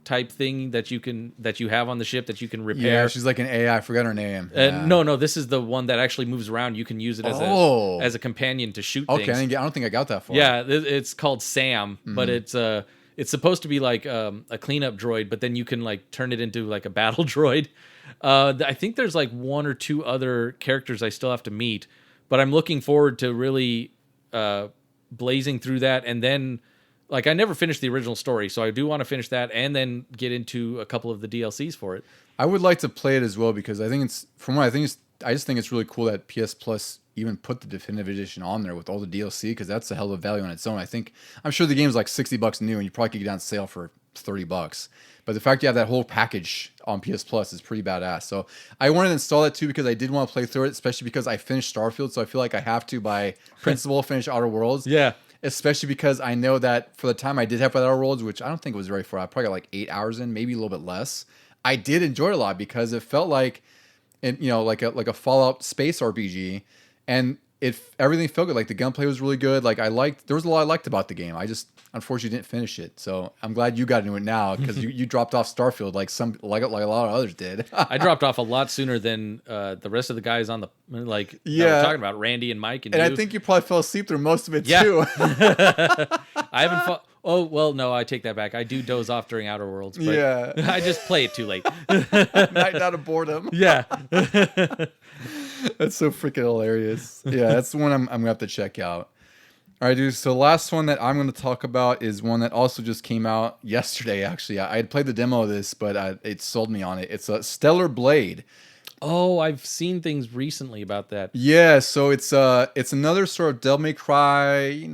type thing that you have on the ship that you can repair. Yeah, she's like an AI. I forgot her name. No, this is the one that actually moves around. You can use it as a companion to shoot things. Okay, I don't think I got that far. Yeah, it's called Sam, but it's supposed to be like a cleanup droid, but then you can like turn it into like a battle droid. I think there's like 1 or 2 other characters I still have to meet, but I'm looking forward to really blazing through that. And then, like, I never finished the original story, so I do want to finish that and then get into a couple of the DLCs for it. I would like to play it as well because I just think it's really cool that PS Plus even put the definitive edition on there with all the DLC, because that's a hell of a value on its own. I'm sure the game's like $60 new, and you probably could get it on sale for $30. But the fact you have that whole package on PS Plus is pretty badass. So I wanted to install that too because I did want to play through it, especially because I finished Starfield, so I feel like I have to, by principle, finish Outer Worlds. Yeah. Especially because I know that for the time I did have with Outer Worlds, which I don't think it was very far, I probably got like 8 hours in, maybe a little bit less. I did enjoy it a lot because it felt like, like a Fallout space RPG, and everything felt good. Like, the gunplay was really good. Like, there was a lot I liked about the game. I just unfortunately didn't finish it. So I'm glad you got into it now, because you dropped off Starfield like a lot of others did. I dropped off a lot sooner than the rest of the guys on the that we're talking about, Randy and Mike and you. I think you probably fell asleep through most of it too. I haven't. Oh well, no, I take that back. I do doze off during Outer Worlds. But yeah, I just play it too late. Night out of boredom. Yeah. That's so freaking hilarious. Yeah, that's the one I'm gonna have to check out. All right, dude. So the last one that I'm going to talk about is one that also just came out yesterday. Actually, I had played the demo of this, but it sold me on it. It's a Stellar Blade. Oh, I've seen things recently about that. Yeah, so it's another sort of Devil May Cry,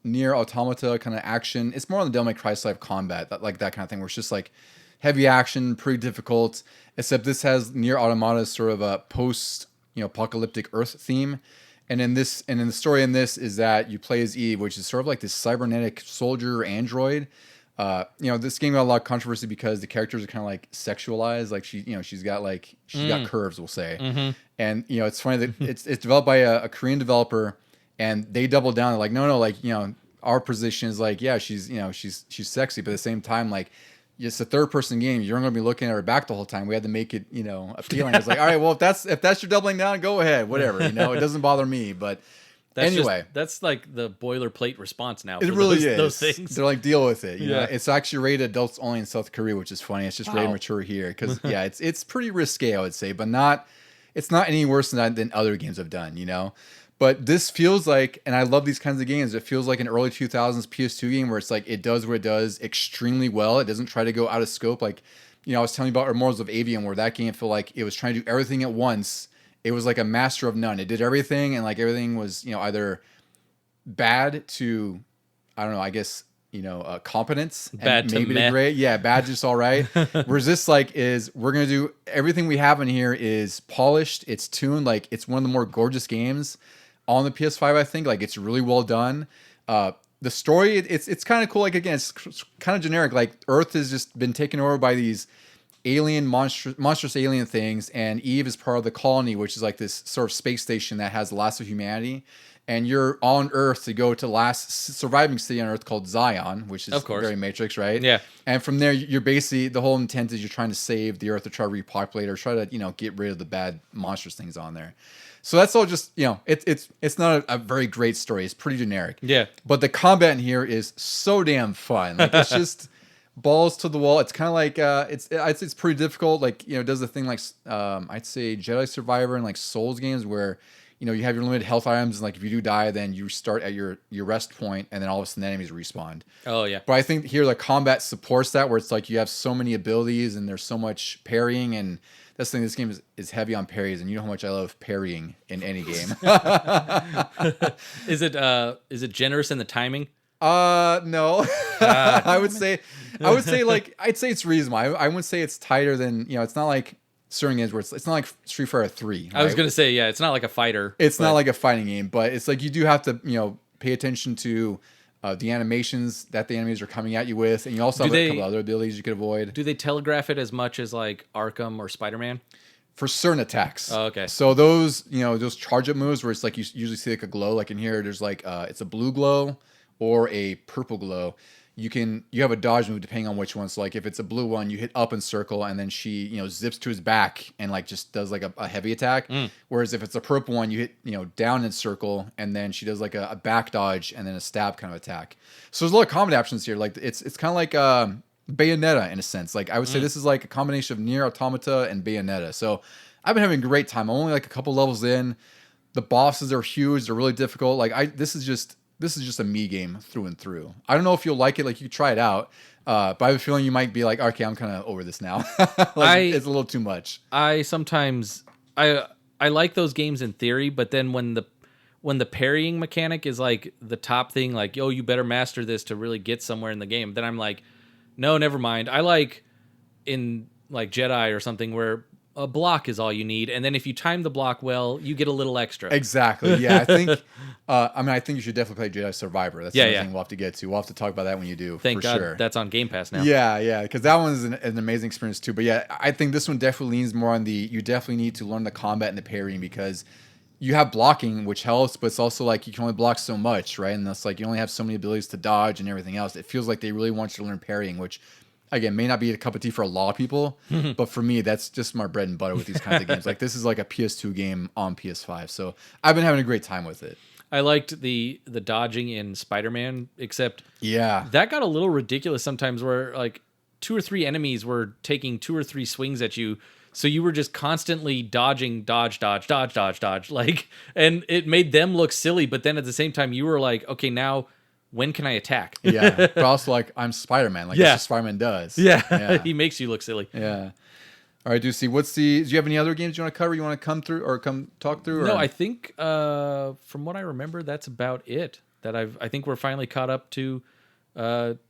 near Automata kind of action. It's more on the Devil May Cry side of combat, that kind of thing, where it's just like heavy action, pretty difficult. Except this has near Automata sort of a post apocalyptic Earth theme. And in the story in this is that you play as Eve, which is sort of like this cybernetic soldier android. This game got a lot of controversy because the characters are kind of like sexualized. Like she's got curves, we'll say. Mm-hmm. And it's funny that it's developed by a Korean developer, and they double down. They're like, no, our position is like, yeah, she's sexy, but at the same time, like, it's a third person game. You're going to be looking at her back the whole time. We had to make it, appealing. It's like, all right, well, if that's your doubling down, go ahead, whatever. It doesn't bother me. But anyway, that's like the boilerplate response now. It really is. Those things. They're like, deal with it. You know? It's actually rated adults only in South Korea, which is funny. It's just rated mature here because it's pretty risque, I would say, but it's not any worse than other games I've done. But this feels like, and I love these kinds of games, it feels like an early 2000s PS2 game where it's like it does what it does extremely well. It doesn't try to go out of scope. Like, I was telling you about Immortals of Avium, where that game felt like it was trying to do everything at once. It was like a master of none. It did everything, and like everything was, either bad to, I don't know, I guess, competence, bad and to maybe meh. to great. Yeah, bad just all right. Whereas this we're gonna do everything we have in here is polished, it's tuned, like it's one of the more gorgeous games on the PS5. I think like it's really well done. The story, it's kind of cool. Like again, it's kind of generic. Like Earth has just been taken over by these alien monstrous alien things, and Eve is part of the colony, which is like this sort of space station that has the last of humanity. And you're on Earth to go to the last surviving city on Earth called Zion, which is of course very Matrix, right? Yeah. And from there, you're basically, the whole intent is you're trying to save the Earth, to try to repopulate, or try to get rid of the bad monstrous things on there. So that's all just, it's not a very great story. It's pretty generic. Yeah. But the combat in here is so damn fun. Like it's just balls to the wall. It's kind of like it's pretty difficult. Like it does the thing like I'd say Jedi Survivor and like Souls games where you have your limited health items, and like if you do die, then you start at your rest point, and then all of a sudden the enemies respawn. Oh yeah. But I think here the combat supports that, where it's like you have so many abilities and there's so much parrying, and that's the thing. This game is heavy on parries, and you know how much I love parrying in any game. Is it generous in the timing? No. I would say I'd say it's reasonable. I wouldn't say it's tighter than, it's not like certain games where it's not like Street Fighter 3. Right? I was gonna say, yeah, it's not like a fighter. It's not like a fighting game, but it's like you do have to, pay attention to the animations that the enemies are coming at you with, and you also have a couple other abilities you could avoid. Do they telegraph it as much as like Arkham or Spider-Man? For certain attacks. Oh, okay. So those, those charge up moves where it's like you usually see like a glow, like in here, there's like it's a blue glow or a purple glow. You have a dodge move depending on which one. So like if it's a blue one, you hit up and circle, and then she zips to his back and like just does like a heavy attack. Whereas if it's a purple one, you hit down and circle, and then she does like a back dodge and then a stab kind of attack. So there's a lot of combat options here. Like it's kind of like Bayonetta in a sense. Like I would say this is like a combination of Nier Automata and Bayonetta. So I've been having a great time. I'm only like a couple levels in. The bosses are huge. They're really difficult. Like this is just a me game through and through. I don't know if you'll like it. Like you try it out, but I have a feeling you might be like, okay, I'm kind of over this now. It's a little too much. I sometimes I like those games in theory, but then when the parrying mechanic is like the top thing, like you better master this to really get somewhere in the game, then I'm like, no, never mind. I like in like Jedi or something where a block is all you need, and then if you time the block well, you get a little extra. Exactly. Yeah, I think. I think you should definitely play Jedi Survivor. That's the other thing we'll have to get to. We'll have to talk about that when you do. Thank for God sure. That's on Game Pass now. Yeah, because that one is an amazing experience too. But yeah, I think this one definitely leans more on you definitely need to learn the combat and the parrying, because you have blocking, which helps, but it's also like you can only block so much, right? And that's like you only have so many abilities to dodge and everything else. It feels like they really want you to learn parrying, which again may not be a cup of tea for a lot of people, but for me that's just my bread and butter with these kinds of games. Like this is like a PS2 game on PS5, so I've been having a great time with it. I liked the dodging in Spider-Man, except that got a little ridiculous sometimes, where like 2 or 3 enemies were taking 2 or 3 swings at you, so you were just constantly dodging, dodge, like, and it made them look silly, but then at the same time you were like, okay, now when can I attack? But also like I'm Spider-Man, like that's what Spider-Man does. He makes you look silly. All right, Deucy, do you have any other games you want to cover? You want to come through or come talk through? No, I think from what I remember, that's about it. I think we're finally caught up to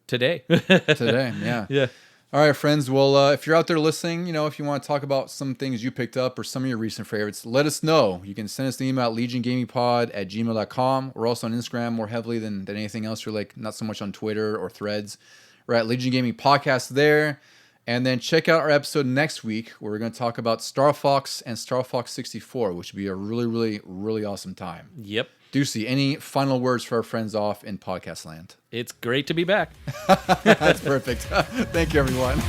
today. Today, yeah. All right, friends. Well, if you're out there listening, if you want to talk about some things you picked up or some of your recent favorites, let us know. You can send us an email at legiongamingpod@gmail.com. We're also on Instagram more heavily than anything else. We're like not so much on Twitter or Threads. We're at Legion Gaming Podcast there. And then check out our episode next week where we're going to talk about Star Fox and Star Fox 64, which would be a really, really, really awesome time. Yep. Deucy, any final words for our friends off in podcast land? It's great to be back. That's perfect. Thank you, everyone.